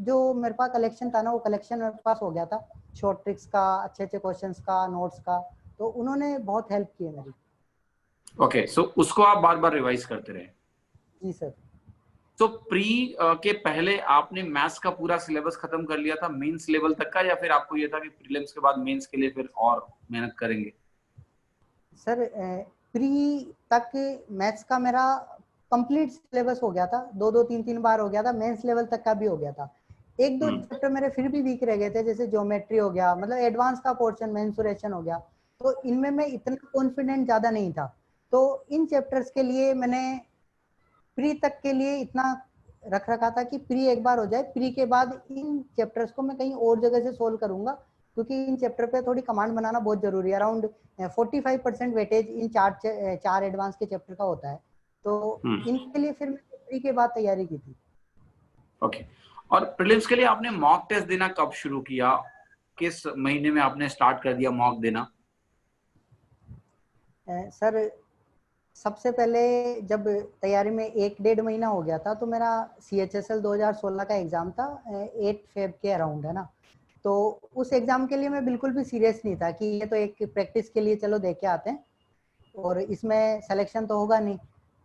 जो मेरे पास कलेक्शन था ना, वो कलेक्शन मेरे पास हो गया था शॉर्ट ट्रिक्स का, अच्छे अच्छे क्वेश्चंस का, नोट्स का। तो उन्होंने बहुत हेल्प की है मेरी। ओके, सो उसको आप बार बार रिवाइज करते रहे? जी सर। तो प्री के पहले आपने मैथ्स का पूरा सिलेबस खत्म कर लिया था मेंस लेवल तक का, या फिर आपको ये था कि प्रीलिम्स के बाद मेंस के लिए फिर और मेहनत करेंगे? सर प्री तक मैथ्स का मेरा कंप्लीट सिलेबस हो गया था, दो तीन बार हो गया था, मेंस लेवल तक का भी हो गया था। एक दो चैप्टर मेरे फिर भी वीक रह गए थे, जैसे ज्योमेट्री हो गया, मतलब एडवांस का पोर्शन, मेंसुरेशन हो गया। तो इनमें मैं इतना कॉन्फिडेंट ज्यादा नहीं था। तो इन चैप्टर्स के लिए मैंने प्री तक के लिए इतना रख रखा था कि प्री एक बार हो जाए, प्री के बाद इन चैप्टर्स को मैं कहीं और जगह से सोल्व करूंगा, क्योंकि इन चैप्टर पे थोड़ी कमांड बनाना बहुत जरूरी है। अराउंड 45% वेटेज इन चार एडवांस के चैप्टर का होता है। तो इनके लिए फिर मैंने प्री के बाद तैयारी की थी। ओके, और प्रीलिम्स के लिए आपने मॉक टेस्ट देना कब शुरू किया? किस महीने में आपने स्टार्ट कर दिया मॉक देना? सर सबसे पहले जब तैयारी में 1-1.5 महीना हो गया था, तो मेरा CHSL 2016 का एग्जाम था, 8 फेब के अराउंड, है ना। तो उस एग्जाम के लिए मैं बिल्कुल भी सीरियस नहीं था कि ये तो एक प्रैक्टिस के लिए चलो दे के आते हैं और इसमें सिलेक्शन तो होगा नहीं।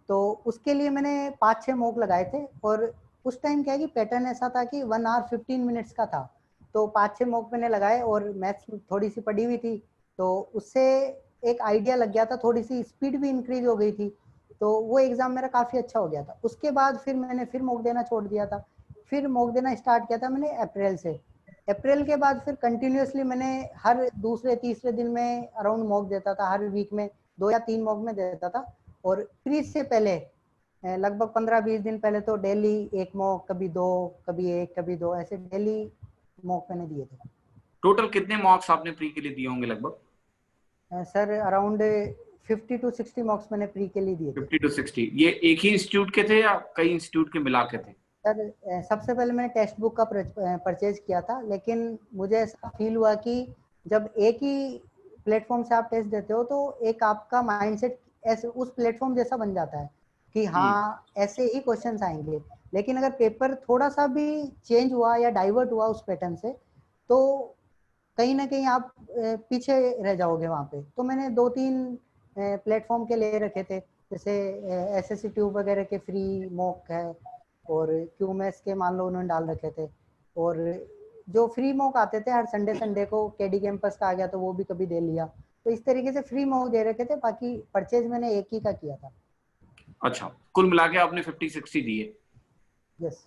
तो उसके लिए मैंने 5-6 मॉक लगाए थे। और उस टाइम क्या है कि पैटर्न ऐसा था कि 1 आवर 15 मिनट्स का था। तो 5-6 मॉक मैंने लगाए और मैथ्स थोड़ी सी पढ़ी हुई थी, तो उससे एक आइडिया लग गया था, थोड़ी सी स्पीड भी इंक्रीज हो गई थी। तो वो एग्जाम मेरा काफी अच्छा हो गया था। उसके बाद फिर मैंने फिर मॉक देना छोड़ दिया था। फिर मॉक देना स्टार्ट किया था मैंने अप्रैल से। अप्रैल के बाद फिर कंटिन्यूअसली मैंने हर दूसरे तीसरे दिन में अराउंड मॉक देता था, हर वीक में 2 या 3 मॉक में देता था। और क्रीज से पहले लगभग 15-20 दिन पहले तो डेली एक मॉक, कभी 2, कभी 1, कभी 2, ऐसे डेली मॉक मैंने दिए थे। टोटल कितने मॉक्स आपने प्री के लिए दिए होंगे लगभग? सर अराउंड 50-60 मॉक्स मैंने प्री के लिए दिए थे। 50 to 60? ये एक ही इंस्टीट्यूट के थे या कई इंस्टीट्यूट के मिला के थे? सर सबसे पहले मैंने टेक्स्ट बुक का परचेज किया था, लेकिन मुझे ऐसा फील हुआ कि जब एक ही प्लेटफॉर्म से आप टेस्ट देते हो तो एक आपका माइंडसेट ऐसे उस प्लेटफॉर्म जैसा बन जाता है कि हाँ ऐसे ही क्वेश्चंस आएंगे। लेकिन अगर पेपर थोड़ा सा भी चेंज हुआ या डाइवर्ट हुआ उस पैटर्न से, तो कहीं ना कहीं आप पीछे रह जाओगे वहाँ पे। तो मैंने 2-3 प्लेटफॉर्म के ले रखे थे, जैसे SSC ट्यूब वगैरह के फ्री मॉक है, और क्यूमेस के मान लो उन्होंने डाल रखे थे। और जो फ्री मॉक आते थे हर संडे संडे को, केडी कैंपस का आ गया तो वो भी कभी दे लिया। तो इस तरीके से फ्री मॉक दे रखे थे, बाकी परचेज मैंने एक ही का किया था। अच्छा, कुल मिला के आपने 50-60 दिए? यस।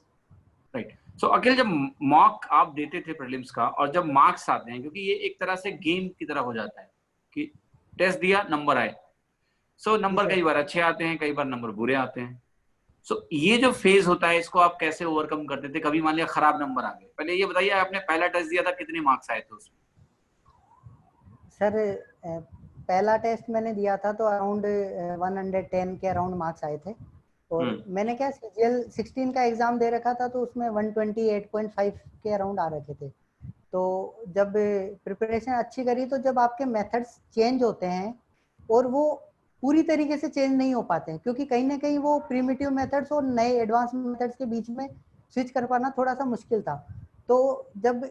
राइट। सो अखिल, जब मॉक आप देते थे प्रीलिम्स का और जब मार्क्स आते हैं, क्योंकि ये एक तरह से गेम की तरह हो जाता है कि टेस्ट दिया, नंबर आए। सो नंबर कई बार अच्छे आते हैं, कई बार नंबर बुरे आते हैं। सो ये जो फेज होता है, इसको आप कैसे ओवरकम करते थे? कभी मान लिया खराब नंबर आ गए, पहले ये बताइए, आपने पहला टेस्ट दिया था, कितने मार्क्स आए थे उसमें? सर पहला टेस्ट मैंने दिया था तो अराउंड 110 के अराउंड मार्क्स आए थे। और मैंने क्या CGL 16 का एग्जाम दे रखा था, तो उसमें 128.5 के अराउंड आ रखे थे। तो जब प्रिपरेशन अच्छी करी, तो जब आपके मेथड्स चेंज होते हैं और वो पूरी तरीके से चेंज नहीं हो पाते हैं, क्योंकि कहीं ना कहीं वो प्रिमिटिव मेथड्स और नए एडवांस मेथड्स के बीच में स्विच कर पाना थोड़ा सा मुश्किल था। तो जब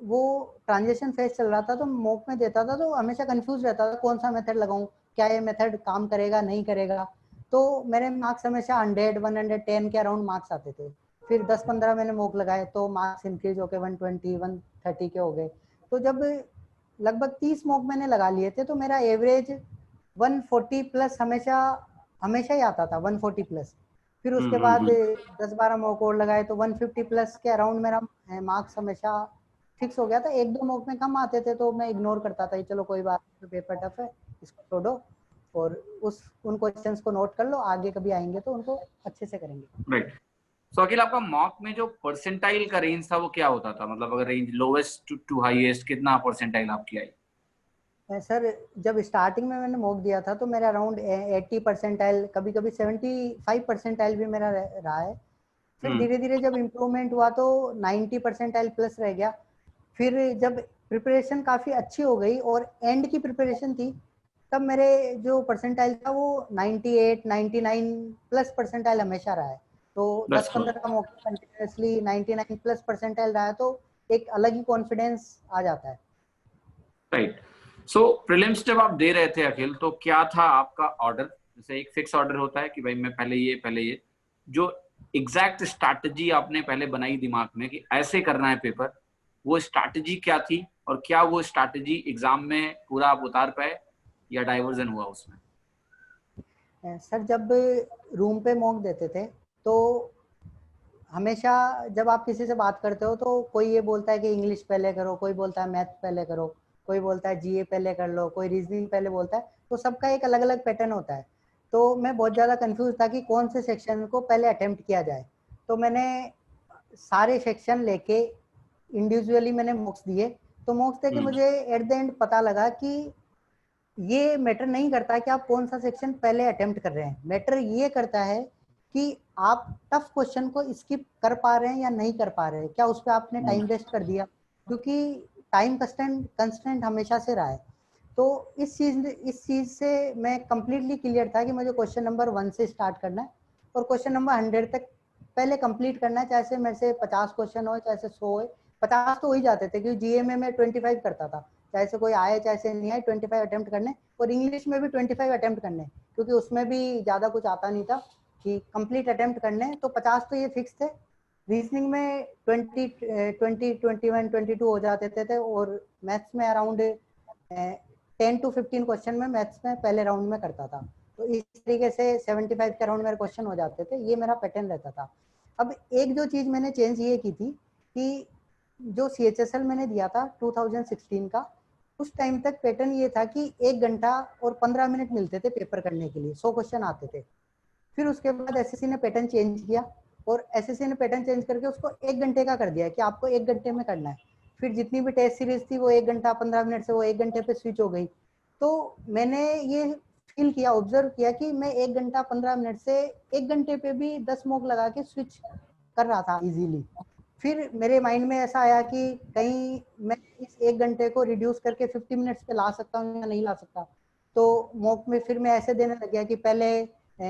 वो ट्रांजिशन फेज चल रहा था तो मॉक में देता था, तो हमेशा कंफ्यूज रहता था कौन सा मेथड लगाऊं, क्या ये मेथड काम करेगा नहीं करेगा। तो मेरे मार्क्स हमेशा 100-110 के अराउंड मार्क्स आते थे। फिर 10-15 मैंने मॉक लगाए तो मार्क्स इंक्रीज होके 120-130 के हो गए। तो जब लगभग 30 मॉक मैंने लगा लिए थे, तो मेरा एवरेज 140 प्लस हमेशा हमेशा ही आता था, 140 प्लस। फिर उसके बाद 10-12 मॉक और लगाए तो 150 प्लस के अराउंड मेरा मार्क्स हमेशा फिक्स हो गया था। 1-2 मॉक में कम आते थे तो मैं इग्नोर करता था, चलो कोई बात नहीं, पेपर टफ है, इसको छोड़ो और उन क्वेश्चंस को नोट कर लो, आगे कभी आएंगे तो उनको अच्छे से करेंगे। राइट। सो अखिल, आपका मॉक में जो परसेंटाइल का रेंज था वो क्या होता था? मतलब अगर रेंज लोवेस्ट टू हाईएस्ट कितना परसेंटाइल आपकी आई? सर जब स्टार्टिंग में मैंने मॉक दिया था तो मेरा अराउंड 80 परसेंटाइल, कभी कभी 75 परसेंटाइल भी मेरा रहा है। फिर धीरे धीरे जब इम्प्रूवमेंट हुआ तो 90 परसेंटाइल प्लस रह गया। फिर जब प्रिपरेशन काफ़ी अच्छी हो गई और एंड की प्रिपरेशन थी, तब मेरे जो परसेंटाइल था वो 98 99 प्लस परसेंटाइल हमेशा रहा है। तो 10-15 मौके कंटिन्यूसली 99 प्लस परसेंटाइल रहा है तो एक अलग ही कॉन्फिडेंस आ जाता है। राइट। सो प्रीलिम्स जब आप दे रहे थे अखिल, तो क्या था आपका ऑर्डर? जैसे एक फिक्स ऑर्डर होता है कि भाई मैं पहले ये, जो एग्जैक्ट स्ट्रैटेजी आपने पहले बनाई दिमाग में कि ऐसे करना है पेपर, वो स्ट्रैटेजी क्या थी? और क्या वो स्ट्रैटेजी एग्जाम में पूरा आप उतार पाए या डाइवर्जन हुआ उसमें? सर जब रूम पे मॉक देते थे तो हमेशा जब आप किसी से बात करते हो तो कोई ये बोलता है कि इंग्लिश पहले करो, कोई बोलता है मैथ पहले करो, कोई बोलता है जीए पहले कर लो, कोई रीजनिंग पहले बोलता है, तो सबका एक अलग अलग पैटर्न होता है। तो मैं बहुत ज़्यादा कंफ्यूज था कि कौन से सेक्शन को पहले अटेम्प्ट किया जाए। तो मैंने सारे सेक्शन लेके इंडिविजुअली मैंने मॉक्स दिए। तो मॉक्स दे के मुझे एट द एंड पता लगा कि ये मैटर नहीं करता कि आप कौन सा सेक्शन पहले अटेम्प्ट कर रहे हैं, मैटर ये करता है कि आप टफ क्वेश्चन को स्किप कर पा रहे हैं या नहीं कर पा रहे हैं, क्या उस पर आपने टाइम वेस्ट कर दिया, क्योंकि टाइम कंस्टेंट हमेशा से रहा है। तो इस चीज से मैं कंप्लीटली क्लियर था कि मुझे क्वेश्चन नंबर 1 से स्टार्ट करना है और क्वेश्चन नंबर 100 तक पहले कंप्लीट करना है, चाहे से मेरे से 50 क्वेश्चन हो चाहे से 100 हो। 50 तो हो ही जाते थे क्योंकि जीए में मैं 25 करता था, चाहे से कोई आए चाहे से नहीं आए, 25 अटेम्प्ट करने, और इंग्लिश में भी 25 अटेम्प्ट करने, क्योंकि उसमें भी ज़्यादा कुछ आता नहीं था कि कंप्लीट अटेम्प्ट करने। तो 50 तो ये फिक्स थे। रीजनिंग में 21 22 हो जाते थे और मैथ्स में अराउंड 10 to 15 क्वेश्चन में मैथ्स में पहले राउंड में करता था। तो इस तरीके से 75 के राउंड मेरे क्वेश्चन हो जाते थे, ये मेरा पैटर्न रहता था। अब एक जो चीज़ मैंने चेंज ये की थी कि जो CHSL मैंने दिया था 2016 का, उस टाइम तक पैटर्न ये था कि 1 घंटा और 15 मिनट मिलते थे पेपर करने के लिए, 100 क्वेश्चन आते थे। फिर उसके बाद एसएससी ने पैटर्न चेंज किया और एसएससी ने पैटर्न चेंज करके उसको 1 घंटे का कर दिया कि आपको 1 घंटे में करना है। फिर जितनी भी टेस्ट सीरीज थी वो 1 घंटा 15 मिनट से वो 1 घंटे पे स्विच हो गई। तो मैंने ये फील किया, ऑब्जर्व किया कि मैं 1 घंटा 15 मिनट से 1 घंटे पे भी 10 मॉक लगा के स्विच कर रहा था इजीली। फिर मेरे माइंड में ऐसा आया कि कहीं मैं इस 1 घंटे को रिड्यूस करके 50 मिनट्स पे ला सकता हूँ या नहीं ला सकता। तो मॉक में फिर मैं ऐसे देने लग गया कि पहले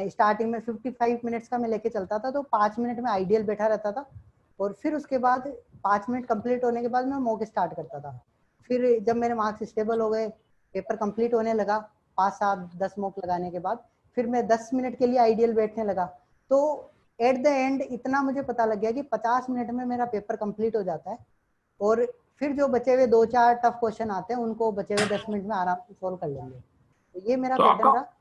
स्टार्टिंग में 55 मिनट्स का मैं लेके चलता था, तो 5 मिनट में आइडियल बैठा रहता था और फिर उसके बाद 5 मिनट कंप्लीट होने के बाद मैं मॉक स्टार्ट करता था। फिर जब मेरे मार्क्स स्टेबल हो गए, पेपर कंप्लीट होने लगा 5 7 10 मॉक लगाने के बाद, फिर मैं 10 मिनट के लिए आइडियल बैठने लगा। तो एट द एंड इतना मुझे पता लग गया कि 50 मिनट में मेरा पेपर कंप्लीट हो जाता है और फिर जो बचे हुए 2-4 टफ क्वेश्चन आते हैं उनको बचे हुए 10 मिनट में आराम से सोल्व कर लेंगे। तो ये मेरा तो पैटर्न आपका रहा।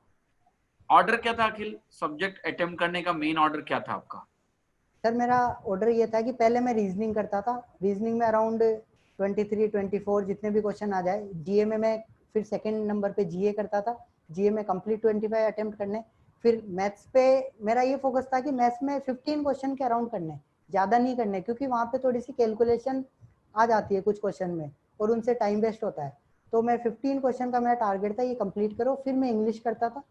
ऑर्डर क्या था अखिल? सब्जेक्ट अटेम्प्ट करने का मेन ऑर्डर क्या था आपका? सर मेरा ऑर्डर ये था कि पहले मैं रीजनिंग करता था, रीजनिंग में अराउंड 23 24 जितने भी क्वेश्चन आ जाए। जीए में मैं फिर सेकंड नंबर पे जीए करता था, जीए में कंप्लीट 25 अटेम्प्ट करने। फिर मैथ्स पे मेरा ये फोकस था कि मैथ्स में 15 क्वेश्चन के अराउंड करने, ज़्यादा नहीं करने, क्योंकि वहाँ पे थोड़ी सी कैलकुलेशन आ जाती है कुछ क्वेश्चन में और उनसे टाइम वेस्ट होता है। तो मैं 15 क्वेश्चन का मेरा टारगेट था, ये कंप्लीट करो। फिर मैं इंग्लिश करता था,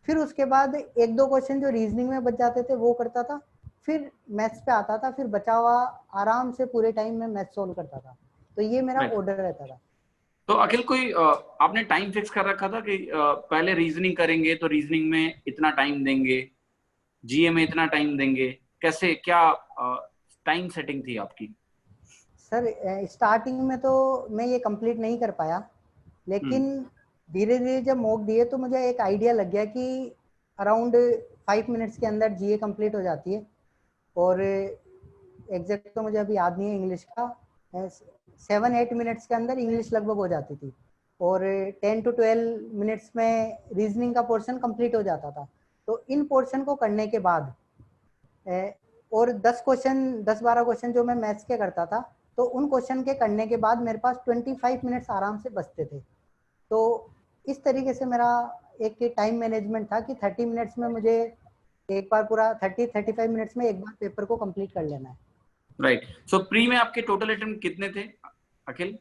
फिर उसके बाद 1-2 क्वेश्चन जो रीजनिंग में बच जाते थे वो करता था, फिर मैथ्स पे आता था, फिर बचा हुआ आराम से पूरे टाइम में मैथ्स सोल्व करता था। तो ये मेरा ऑर्डर रहता था। तो अखिल कोई आपने टाइम फिक्स कर रखा था कि पहले रीजनिंग करेंगे तो रीजनिंग में इतना टाइम देंगे, जीए में इतना टाइम देंगे, कैसे क्या टाइम सेटिंग थी आपकी? सर स्टार्टिंग में तो मैं ये कंप्लीट नहीं कर पाया, लेकिन धीरे धीरे जब मॉक दिए तो मुझे एक आइडिया लग गया कि अराउंड 5 मिनट्स के अंदर जीए कंप्लीट हो जाती है। और एग्जैक्ट तो मुझे अभी याद नहीं है इंग्लिश का, 7-8 मिनट्स के अंदर इंग्लिश लगभग हो जाती थी और 10 to 12 मिनट्स में रीजनिंग का पोर्शन कंप्लीट हो जाता था। तो इन पोर्शन को करने के बाद और 10-12 क्वेश्चन जो मैं मैथ्स के करता था, तो उन क्वेश्चन के करने के बाद मेरे पास 25 मिनट्स आराम से बचते थे। तो इस तरीके से मेरा एक टाइम मैनेजमेंट था कि 30 मिनट्स में मुझे एक बार पूरा 30-35 मिनट्स में एक बार पेपर को कंप्लीट कर लेना है। राइट। सो प्री में आपके टोटल अटेम्प्ट कितने थे अखिल?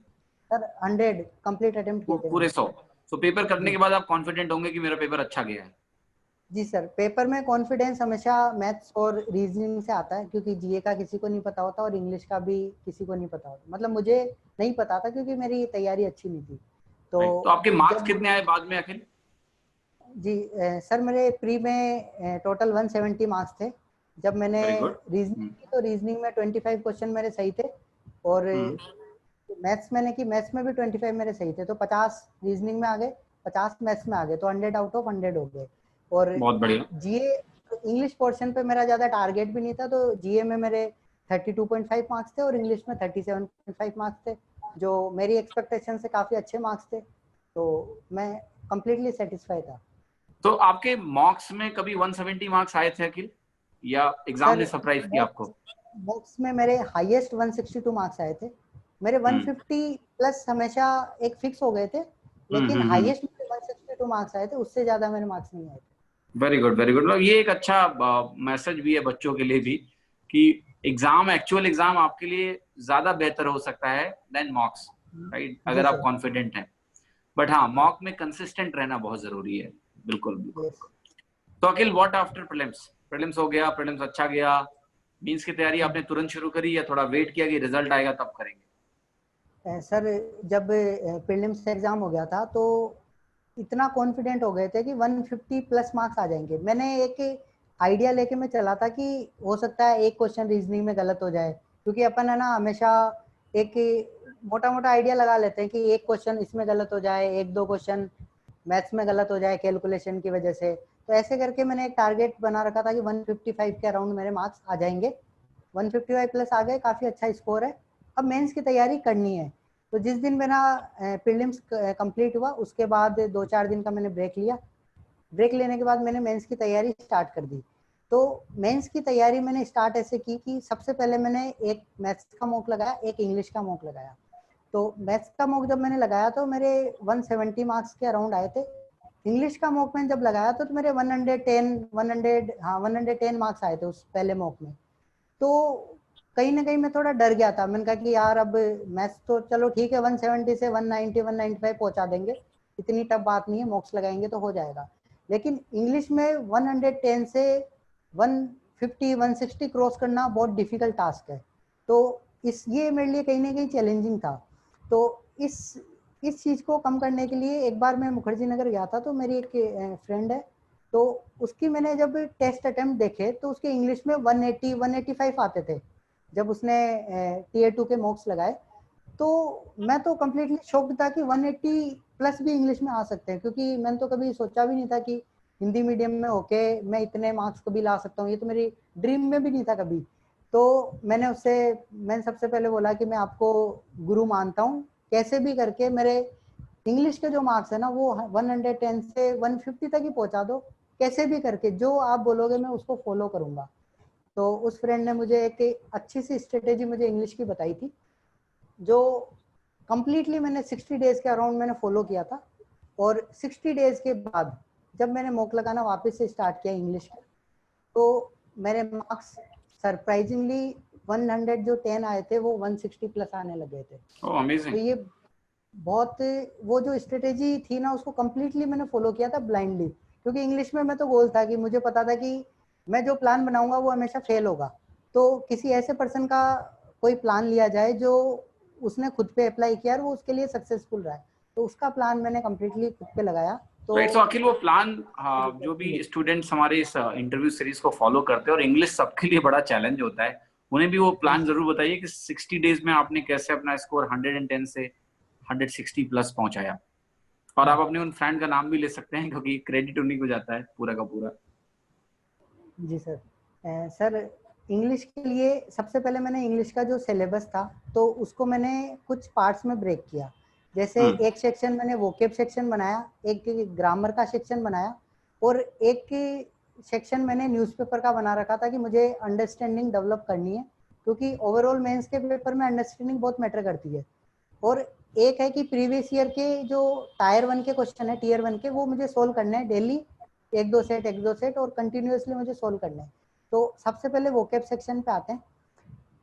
सर 100 कंप्लीट अटेम्प्ट किए थे पूरे 100। सो पेपर करने जी। के बाद आप कॉन्फिडेंट होंगे कि मेरा पेपर अच्छा गया है? जी सर, पेपर में कॉन्फिडेंस हमेशा मैथ्स और रीजनिंग से आता है, क्योंकि जीए का किसी को नहीं पता होता और इंग्लिश का भी किसी को नहीं पता होता। मतलब मुझे नहीं पता था क्योंकि मेरी तैयारी अच्छी नहीं थी। तो आपके मार्क्स जब कितने आए बाद में अखिल? जी सर, मेरे प्री में टोटल 170 मार्क्स थे। जब मैंने वेरी गुड। रीजनिंग की तो रीजनिंग में 25 क्वेश्चन मेरे सही थे, और मैथ्स मैंने की, मैथ्स में भी 25 मेरे सही थे। तो 50 रीजनिंग में आ गए, 50 मैथ्स में आ गए, तो 100 आउट ऑफ 100 हो गए। और बहुत बढ़िया। जीए इंग्लिश पोर्शन पे मेरा ज्यादा टारगेट भी नहीं था, तो जीए में मेरे 32.5 मार्क्स थे और इंग्लिश में 37.5 मार्क्स थे, जो मेरी एक्सपेक्टेशन से काफी अच्छे मार्क्स थे। तो मैं कंप्लीटली सेटिस्फाई था। तो आपके मॉक्स में कभी 170 मार्क्स आए थे अखिल, या एग्जाम ने सर सरप्राइज किया आपको? बॉक्स में मेरे हाईएस्ट 162 मार्क्स आए थे। मेरे 150 प्लस हमेशा एक फिक्स हो गए थे, लेकिन हाईएस्ट मेरे 162 मार्क्स आए थे, उससे ज्यादा मेरे मार्क्स नहीं आए थे। Very good very good. ये एक अच्छा मैसेज भी है बच्चों के लिए भी कि एक्चुअल एग्जाम आपके लिए ज्यादा बेहतर हो सकता है देन मॉक्स, राइट, जी अगर आप सर। कॉन्फिडेंट हैं। बट हाँ, मॉक में कंसिस्टेंट रहना बहुत जरूरी है। बिल्कुल बिल्कुल। यस। तो अखिल, व्हाट आफ्टर प्रीलिम्स? प्रीलिम्स हो गया, प्रीलिम्स अच्छा गया, मींस की तैयारी आपने तुरंत शुरू करी या थोड़ा वेट किया कि रिजल्ट आएगा तब करेंगे? सर जब प्रीलिम्स एग्जाम हो गया था तो इतना कॉन्फिडेंट हो गए थे कि 150 प्लस मार्क्स आ जाएंगे। मैंने एक आइडिया लेके मैं चला था कि हो सकता है एक क्वेश्चन रीजनिंग में गलत हो जाए, क्योंकि अपन है ना हमेशा एक मोटा मोटा आइडिया लगा लेते हैं कि एक क्वेश्चन इसमें गलत हो जाए, एक दो क्वेश्चन मैथ्स में गलत हो जाए कैलकुलेशन की वजह से। तो ऐसे करके मैंने एक टारगेट बना रखा था कि 155 के अराउंड मेरे मार्क्स आ जाएंगे। 155 प्लस आ गए, काफी अच्छा स्कोर है। अब मेंस की तैयारी करनी है। तो जिस दिन मेरा प्रीलिम्स कंप्लीट हुआ उसके बाद 2-4 दिन का मैंने ब्रेक लिया। ब्रेक लेने के बाद मैंने मेंस की तैयारी स्टार्ट कर दी। तो मेंस की तैयारी मैंने स्टार्ट ऐसे की कि सबसे पहले मैंने एक मैथ्स का मॉक लगाया, एक इंग्लिश का मॉक लगाया। तो मैथ्स का मॉक जब मैंने लगाया तो मेरे 170 मार्क्स के अराउंड आए थे। इंग्लिश का मॉक मैंने जब लगाया तो मेरे 110 मार्क्स आए थे उस पहले मॉक में। तो कहीं ना कहीं मैं थोड़ा डर गया था। मैंने कहा कि यार अब मैथ्स तो चलो ठीक है, 170 से 190 195 पहुंचा देंगे, इतनी टफ बात नहीं है, मॉक्स लगाएंगे तो हो जाएगा। लेकिन इंग्लिश में 110 से 150 160 क्रॉस करना बहुत डिफिकल्ट टास्क है। तो ये मेरे लिए कहीं ना कहीं चैलेंजिंग था। तो इस चीज को कम करने के लिए एक बार मैं मुखर्जी नगर गया था, तो मेरी एक फ्रेंड है, तो उसकी मैंने जब टेस्ट अटेम्प्ट देखे तो उसके इंग्लिश में 180 185 आते थे जब उसने टीयर 2 के मॉक्स लगाए। तो मैं तो कम्प्लीटली शॉक्ड था कि 180 प्लस भी इंग्लिश में आ सकते हैं, क्योंकि मैंने तो कभी सोचा भी नहीं था कि हिंदी मीडियम में होके मैं इतने मार्क्स कभी ला सकता हूँ। ये तो मेरी ड्रीम में भी नहीं था कभी। तो मैंने सबसे पहले बोला कि मैं आपको गुरु मानता हूँ, कैसे भी करके मेरे इंग्लिश के जो मार्क्स है ना वो 110 से 150 तक ही पहुंचा दो, कैसे भी करके जो आप बोलोगे मैं उसको फॉलो करूंगा। तो उस फ्रेंड ने मुझे एक अच्छी सी स्ट्रेटेजी मुझे इंग्लिश की बताई थी, जो कंप्लीटली मैंने 60 डेज के अराउंड मैंने फॉलो किया था। और 60 डेज के बाद जब मैंने मॉक लगाना वापस से स्टार्ट किया इंग्लिश में, तो मेरे मार्क्स सरप्राइजिंगली 100 जो 10 आए थे वो 160 प्लस आने लगे थे। ओह तो अमेजिंग। ये बहुत, वो जो स्ट्रेटेजी थी ना उसको कंप्लीटली मैंने फॉलो किया था ब्लाइंडली, क्योंकि इंग्लिश में मैं तो गोल था कि मुझे पता था कि मैं जो प्लान बनाऊंगा वो हमेशा फेल होगा। तो किसी ऐसे पर्सन का कोई प्लान लिया जाए जो उसने खुद पे अप्लाई किया और वो उसके लिए सक्सेसफुल रहा है, तो उसका प्लान मैंने कंप्लीटली खुद पे लगाया। तो राइट। सो अखिल, वो प्लान, जो भी स्टूडेंट्स हमारे इस इंटरव्यू सीरीज को फॉलो करते हैं, और इंग्लिश सबके लिए बड़ा चैलेंज होता है, उन्हें भी वो प्लान जरूर बताइए कि 60 डेज में आपने कैसे अपना स्कोर 110 से 160 प्लस पहुंचाया। और आप अपने उन फ्रेंड का नाम भी ले सकते हैं, क्योंकि क्रेडिट उन्हीं को जाता है पूरा का पूरा। जी सर। सर इंग्लिश के लिए सबसे पहले मैंने इंग्लिश का जो सिलेबस था तो उसको मैंने कुछ पार्ट्स में ब्रेक किया। जैसे एक सेक्शन मैंने वोकेब सेक्शन बनाया, एक ग्रामर का सेक्शन बनाया, और एक सेक्शन मैंने न्यूज़पेपर का बना रखा था कि मुझे अंडरस्टैंडिंग डेवलप करनी है, क्योंकि ओवरऑल मेंस के पेपर में अंडरस्टैंडिंग बहुत मैटर करती है। और एक है कि प्रीवियस ईयर के जो टायर 1 के क्वेश्चन है, टीयर 1 के, वो मुझे सोल्व करने हैं डेली, एक दो सेट और कंटिन्यूअसली मुझे सोल्व करने हैं। तो सबसे पहले वोकेब सेक्शन पे आते हैं।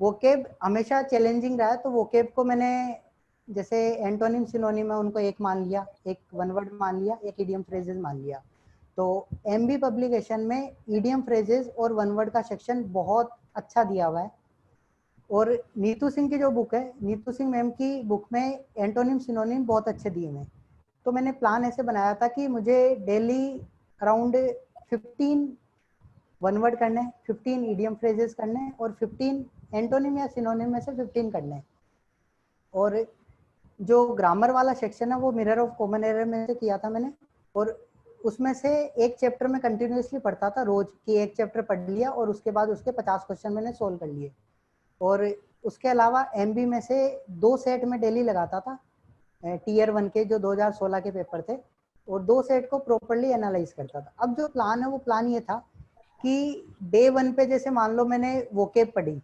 वोकेब हमेशा चैलेंजिंग रहा है, तो वोकेब को मैंने जैसे एंटोनिम सिनोनिम है उनको एक मान लिया, एक वन वर्ड मान लिया, एक इडियम फ्रेजेस मान लिया। तो एमबी पब्लिकेशन में इडियम फ्रेजेस और वन वर्ड का सेक्शन बहुत अच्छा दिया हुआ है। और नीतू सिंह की जो बुक है, नीतू सिंह मैम की बुक में एंटोनिम सिनोनिम बहुत अच्छे दिए हैं। तो मैंने प्लान ऐसे बनाया था कि मुझे डेली अराउंड 15 वन वर्ड करने हैं, 15 इडियम फ्रेजेस करने हैं और 15 एंटोनिम या सिनोनिम में से 15 करने हैं। और जो ग्रामर वाला सेक्शन है वो मिरर ऑफ कॉमन एरर में से किया था मैंने, और उसमें से एक चैप्टर में कंटिन्यूअसली पढ़ता था रोज की, एक चैप्टर पढ़ लिया और उसके बाद उसके 50 क्वेश्चन मैंने सोल्व कर लिए। और उसके अलावा एमबी में से 2 सेट में डेली लगाता था, टीयर 1 के जो 2016 के पेपर थे, और 2 सेट को प्रॉपरली एनालाइज करता था। अब जो प्लान है वो प्लान ये था कि डे 1 पे जैसे मान लो मैंने वोकेब पढ़ी,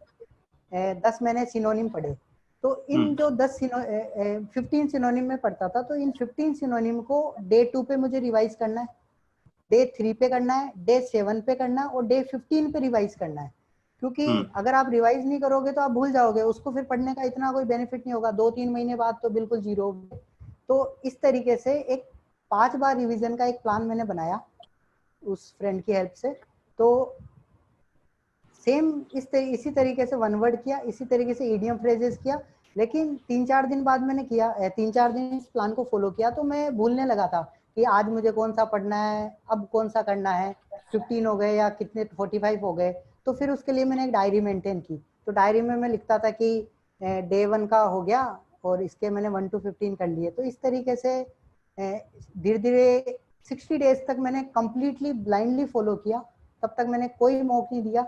10 मैंने सिनोनिम पढ़े, तो इन जो 15 सिनोनिम में पढ़ता था, तो इन 15 सिनोनिम को डे 2 पे मुझे रिवाइज करना है, डे 3 पे करना है, डे 7 पे करना है और डे 15 पे रिवाइज करना है। क्योंकि अगर आप रिवाइज नहीं करोगे तो आप भूल जाओगे उसको, फिर पढ़ने का इतना कोई बेनिफिट नहीं होगा, 2-3 महीने बाद तो बिल्कुल जीरो। तो इस तरीके से एक 5 बार रिवीजन का एक प्लान मैंने बनाया उस फ्रेंड की हेल्प से। तो सेम इसी तरीके से वन वर्ड किया, इसी तरीके से इडियम फ्रेजेस किया, लेकिन 3-4 दिन बाद मैंने किया, 3-4 दिन इस प्लान को फॉलो किया, तो मैं भूलने लगा था कि आज मुझे कौन सा पढ़ना है, अब कौन सा करना है, 15 हो गए या कितने 45 हो गए। तो फिर उसके लिए मैंने एक डायरी मेंटेन की, तो डायरी में मैं लिखता था कि डे 1 का हो गया और इसके मैंने 1 to 15 कर लिए। तो इस तरीके से धीरे धीरे 60 डेज तक मैंने कंप्लीटली ब्लाइंडली फॉलो किया, तब तक मैंने कोई मॉक नहीं दिया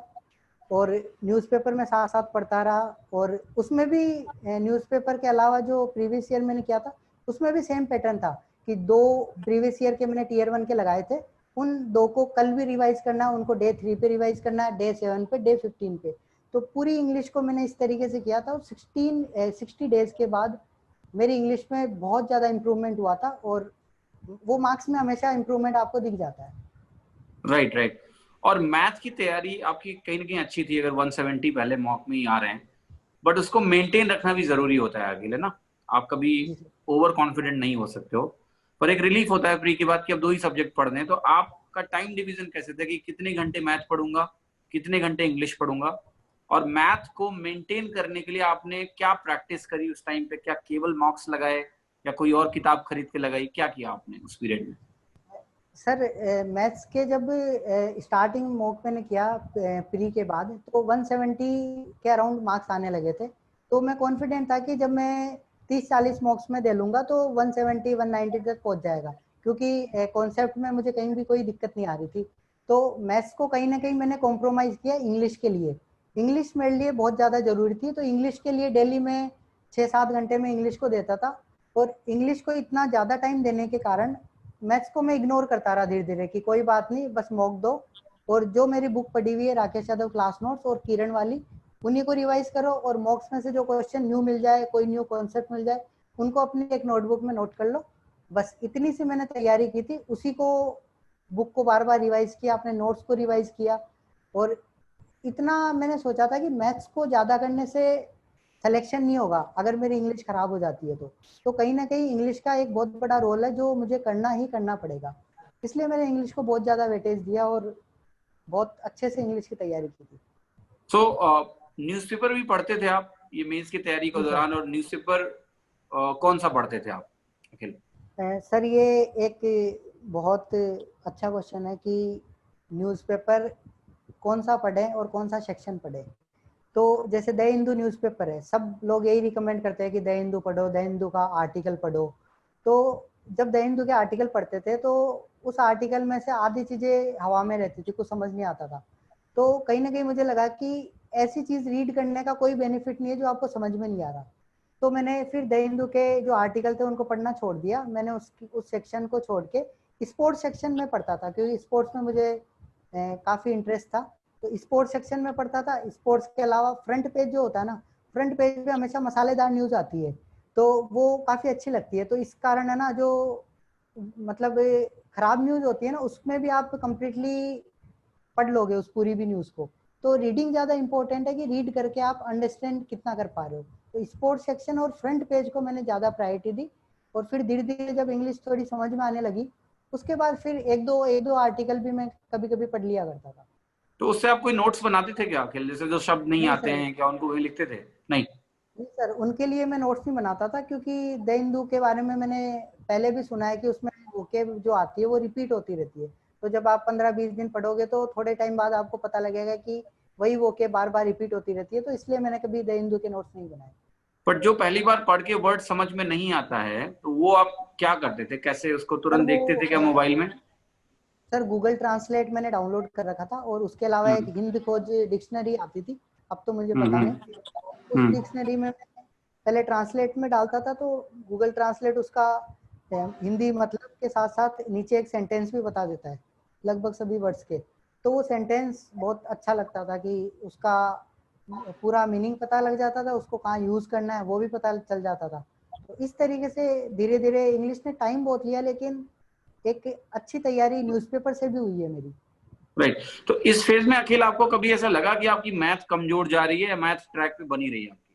और न्यूज़पेपर में साथ साथ पढ़ता रहा। और उसमें भी न्यूज़पेपर के अलावा जो प्रीवियस ईयर मैंने किया था उसमें भी सेम पैटर्न था कि 2 प्रीवियस ईयर के मैंने टीयर 1 के लगाए थे, उन 2 को कल भी रिवाइज करना, उनको डे 3 पे रिवाइज करना, डे 7 पे, डे 15 पे। तो पूरी इंग्लिश को मैंने इस तरीके से किया था और 60 डेज के बाद मेरी इंग्लिश में बहुत ज़्यादा इम्प्रूवमेंट हुआ था, और वो मार्क्स में हमेशा इम्प्रूवमेंट आपको दिख जाता है। Right right. और मैथ की तैयारी आपकी कहीं ना कहीं अच्छी थी, अगर 170 पहले मॉक में ही आ रहे हैं, बट उसको मेंटेन रखना भी जरूरी होता है आगे, ना। आप कभी ओवर कॉन्फिडेंट नहीं हो सकते हो, पर एक रिलीफ होता है प्री के बाद कि अब 2 ही सब्जेक्ट पढ़ने हैं। तो आपका टाइम डिवीजन कैसे था कि कितने घंटे मैथ पढ़ूंगा, कितने घंटे इंग्लिश पढ़ूंगा, और मैथ को मेंटेन करने के लिए आपने क्या प्रैक्टिस करी उस टाइम पे? क्या केवल मॉक्स लगाए या कोई और किताब खरीद के लगाई? क्या किया आपने उस पीरियड में? सर मैथ्स के जब स्टार्टिंग मॉक मैंने किया प्री के बाद, तो 170 के अराउंड मार्क्स आने लगे थे। तो मैं कॉन्फिडेंट था कि जब मैं 30-40 मॉक्स में दे लूँगा तो 170-190 तक पहुँच जाएगा, क्योंकि कॉन्सेप्ट में मुझे कहीं भी कोई दिक्कत नहीं आ रही थी। तो मैथ्स को कहीं ना कहीं मैंने कॉम्प्रोमाइज़ किया इंग्लिश के लिए। इंग्लिश मेरे लिए बहुत ज़्यादा ज़रूरी थी, तो इंग्लिश के लिए डेली में 6-7 घंटे में इंग्लिश को देता था। और इंग्लिश को इतना ज़्यादा टाइम देने के कारण मैथ्स को मैं इग्नोर करता रहा धीरे धीरे कि कोई बात नहीं, बस मॉक दो, और जो मेरी बुक पढ़ी हुई है राकेश यादव क्लास नोट्स और किरण वाली, उन्हीं को रिवाइज करो, और मॉक्स में से जो क्वेश्चन न्यू मिल जाए, कोई न्यू कॉन्सेप्ट मिल जाए, उनको अपनी एक नोटबुक में नोट कर लो। बस इतनी सी मैंने तैयारी की थी, उसी को बुक को बार बार रिवाइज किया, अपने नोट्स को रिवाइज किया। और इतना मैंने सोचा था कि मैथ्स को ज़्यादा करने से सिलेक्शन नहीं होगा अगर मेरी इंग्लिश खराब हो जाती है। तो कहीं ना कहीं इंग्लिश का एक बहुत बड़ा रोल है जो मुझे करना ही करना पड़ेगा, इसलिए मैंने इंग्लिश को बहुत ज़्यादा वेटेज दिया और बहुत अच्छे से इंग्लिश की तैयारी की थी। तो न्यूज़पेपर भी पढ़ते थे आप ये मेंस की तैयारी के दौरान? और न्यूज़पेपर कौन सा पढ़ते थे आप अखिल? सर ये एक बहुत अच्छा क्वेश्चन है कि न्यूज़पेपर कौन सा पढ़ें और कौन सा सेक्शन पढ़ें। तो जैसे द हिंदू न्यूज़पेपर है, सब लोग यही रिकमेंड करते हैं कि द हिंदू पढ़ो, द हिंदू का आर्टिकल पढ़ो। तो जब द हिंदू के आर्टिकल पढ़ते थे तो उस आर्टिकल में से आधी चीज़ें हवा में रहती थी, कुछ समझ नहीं आता था। तो कहीं ना कहीं मुझे लगा कि ऐसी चीज़ रीड करने का कोई बेनिफिट नहीं है जो आपको समझ में नहीं आ रहा। तो मैंने फिर द हिंदू के जो आर्टिकल थे उनको पढ़ना छोड़ दिया। मैंने उस सेक्शन को छोड़ के स्पोर्ट्स सेक्शन में पढ़ता था, क्योंकि स्पोर्ट्स में मुझे काफी इंटरेस्ट था। तो स्पोर्ट्स सेक्शन में पढ़ता था। स्पोर्ट्स के अलावा फ्रंट पेज जो होता है ना, फ्रंट पेज पे हमेशा मसालेदार न्यूज आती है, तो वो काफी अच्छी लगती है। तो इस कारण है ना, जो मतलब खराब न्यूज होती है ना, उसमें भी आप कंप्लीटली पढ़ लोगे उस पूरी भी न्यूज को। तो रीडिंग ज्यादा इंपॉर्टेंट है कि रीड करके आप अंडरस्टैंड कितना कर पा रहे हो। तो स्पोर्ट्स सेक्शन और फ्रंट पेज को मैंने ज्यादा प्रायोरिटी दी। और फिर धीरे धीरे जब इंग्लिश थोड़ी समझ में आने लगी, उसके बाद फिर एक दो आर्टिकल भी मैं कभी कभी पढ़ लिया करता था। तो उससे आप कोई नोट्स बनाते थे क्या अखिल? जैसे जो शब्द नहीं नहीं आते सर, हैं क्या उनको वही लिखते थे? नहीं। नहीं सर, उनके लिए मैं नोट्स नहीं बनाता था, क्योंकि द हिंदू के बारे में मैंने पहले भी सुना है कि उसमें वोकेब जो आती है वो रिपीट होती रहती है। तो जब आप 15-20 दिन पढ़ोगे तो थोड़े टाइम बाद आपको पता लगेगा कि वही वोकेब बार बार रिपीट होती रहती है। तो इसलिए मैंने कभी द हिंदू के नोट्स नहीं बनाए। पर जो पहली बार पढ़ के वर्ड समझ में नहीं आता है तो वो आप क्या करते थे? कैसे उसको सर तुरंत वो देखते थे क्या मोबाइल में? सर गूगल ट्रांसलेट मैंने डाउनलोड कर रखा था, और उसके अलावा एक हम्म हिंद खोज डिक्शनरी आती थी, अब तो मुझे हम्म पता हम्म नहीं। उस हम्म डिक्शनरी में मैं पहले ट्रांसलेट में डालता था, तो गूगल ट्रांसलेट उसका हिंदी मतलब के साथ साथ नीचे एक सेंटेंस भी बता देता है, लगभग सभी वर्ड्स के। तो वो सेंटेंस बहुत अच्छा लगता था कि उसका पूरा मीनिंग पता लग जाता था, उसको कहाँ यूज करना है वो भी पता चल जाता था। तो इस तरीके से धीरे धीरे इंग्लिश ने टाइम बहुत लिया, लेकिन एक अच्छी तैयारी न्यूज़पेपर से भी हुई है मेरी। राइट। तो इस फेज में अखिल आपको कभी ऐसा लगा कि आपकी मैथ कमजोर जा रही है या मैथ ट्रैक पे बनी रही है आपकी?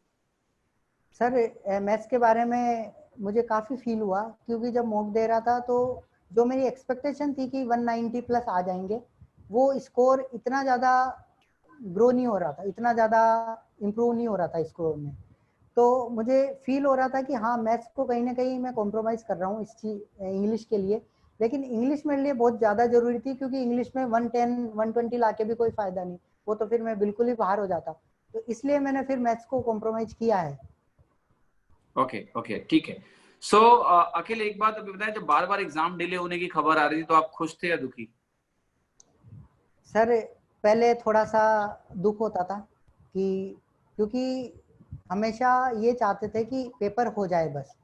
सर मैथ्स के बारे में मुझे काफ़ी फील हुआ, क्योंकि जब मॉक दे रहा था तो जो मेरी एक्सपेक्टेशन थी कि 190 प्लस आ जाएंगे, वो स्कोर इतना ज़्यादा ग्रो नहीं हो रहा था, इतना ज़्यादा इम्प्रूव नहीं हो रहा था स्कोर में। तो मुझे फील हो रहा था कि हाँ, मैथ्स को कहीं ना कहीं मैं कॉम्प्रोमाइज़ कर रहा हूँ इस चीज इंग्लिश के लिए। लेकिन इंग्लिश मेरे लिए बहुत ज़्यादा ज़रूरी थी, क्योंकि इंग्लिश में 110 120 ला के भी कोई फ़ायदा नहीं, वो तो फिर मैं बिल्कुल ही बाहर हो जाता। तो इसलिए मैंने फिर मैथ्स को कॉम्प्रोमाइज़ किया है। ओके ओके ठीक है। सो अखिल एक बात अभी बताएं, जब बार बार एग्जाम डिले होने की खबर आ रही थी तो आप खुश थे या दुखी? सर पहले थोड़ा सा दुख होता था कि, क्योंकि हमेशा ये चाहते थे कि पेपर हो जाए बस,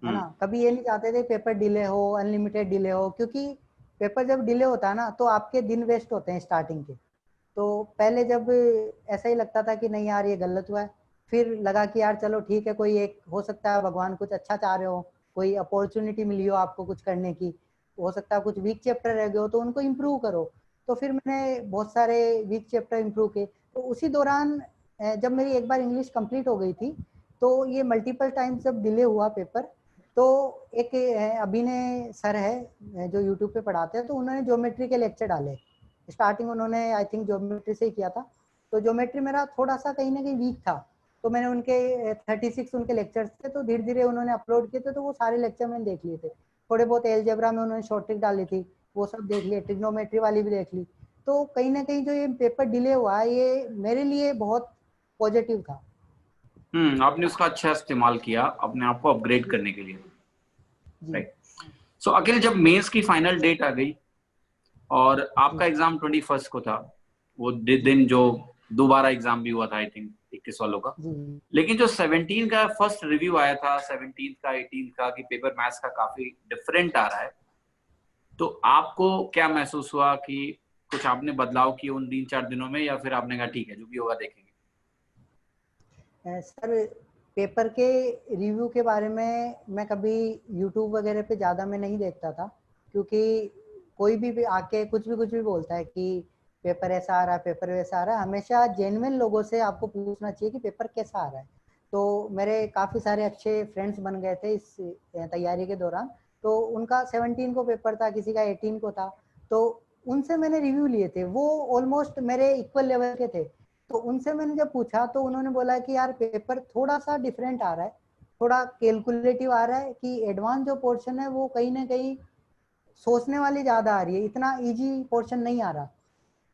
है ना। हम्म कभी ये नहीं चाहते थे पेपर डिले हो, अनलिमिटेड डिले हो, क्योंकि पेपर जब डिले होता है ना तो आपके दिन वेस्ट होते हैं स्टार्टिंग के। तो पहले जब ऐसा ही लगता था कि नहीं यार ये गलत हुआ है, फिर लगा कि यार चलो ठीक है, कोई एक हो सकता है भगवान कुछ अच्छा चाह रहे हो, कोई अपॉर्चुनिटी मिली हो आपको कुछ करने की, हो सकता है कुछ वीक चैप्टर रह गए हो तो उनको इम्प्रूव करो। तो फिर मैंने बहुत सारे वीक चैप्टर इम्प्रूव किए। तो उसी दौरान जब मेरी एक बार इंग्लिश कंप्लीट हो गई थी, तो ये मल्टीपल टाइम्स जब डिले हुआ पेपर, तो एक अभिनय सर है जो यूट्यूब पे पढ़ाते हैं, तो उन्होंने ज्योमेट्री के लेक्चर डाले। स्टार्टिंग उन्होंने आई थिंक ज्योमेट्री से ही किया था। तो ज्योमेट्री मेरा थोड़ा सा कहीं ना कहीं वीक था, तो मैंने उनके 36 उनके लेक्चर्स थे, तो धीरे धीरे उन्होंने अपलोड किए थे, तो वो सारे लेक्चर मैंने देख लिए थे। थोड़े बहुत एलजेब्रा में उन्होंने शॉर्ट ट्रिक डाली थी, वो सब देख लिए, ट्रिग्नोमेट्री वाली भी देख ली। तो कहीं ना कहीं जो ये पेपर डिले हुआ ये मेरे लिए बहुत पॉजिटिव था। आपने उसका अच्छा इस्तेमाल किया अपने आप को अपग्रेड जी करने के लिए। जी राइट। सो अखिल जब मेंस की फाइनल डेट आ गई और जी आपका एग्जाम 21 को था, वो जी दिन जो दोबारा एग्जाम भी हुआ था आई थिंक 21 वालों का। जी लेकिन जो 17 का फर्स्ट रिव्यू आया था, 17 का 18 का, कि पेपर मैथ्स का काफी डिफरेंट आ रहा है, तो आपको क्या महसूस हुआ कि कुछ आपने बदलाव किए उन 3-4 दिनों में, या फिर आपने कहा ठीक है जो भी होगा देखेंगे? सर पेपर के रिव्यू के बारे में मैं कभी यूट्यूब वगैरह पे ज़्यादा मैं नहीं देखता था, क्योंकि कोई भी आके कुछ भी बोलता है कि पेपर ऐसा आ रहा है, पेपर वैसा आ रहा है। हमेशा जेन्युइन लोगों से आपको पूछना चाहिए कि पेपर कैसा आ रहा है। तो मेरे काफ़ी सारे अच्छे फ्रेंड्स बन गए थे इस तैयारी के दौरान। तो उनका 17 को पेपर था, किसी का 18 को था, तो उनसे मैंने रिव्यू लिए थे, वो ऑलमोस्ट मेरे इक्वल लेवल के थे। तो उनसे मैंने जब पूछा तो उन्होंने बोला कि यार पेपर थोड़ा सा डिफरेंट आ रहा है, थोड़ा कैलकुलेटिव आ रहा है, कि एडवांस जो पोर्शन है वो कहीं ना कहीं सोचने वाली ज्यादा आ रही है, इतना इजी पोर्शन नहीं आ रहा।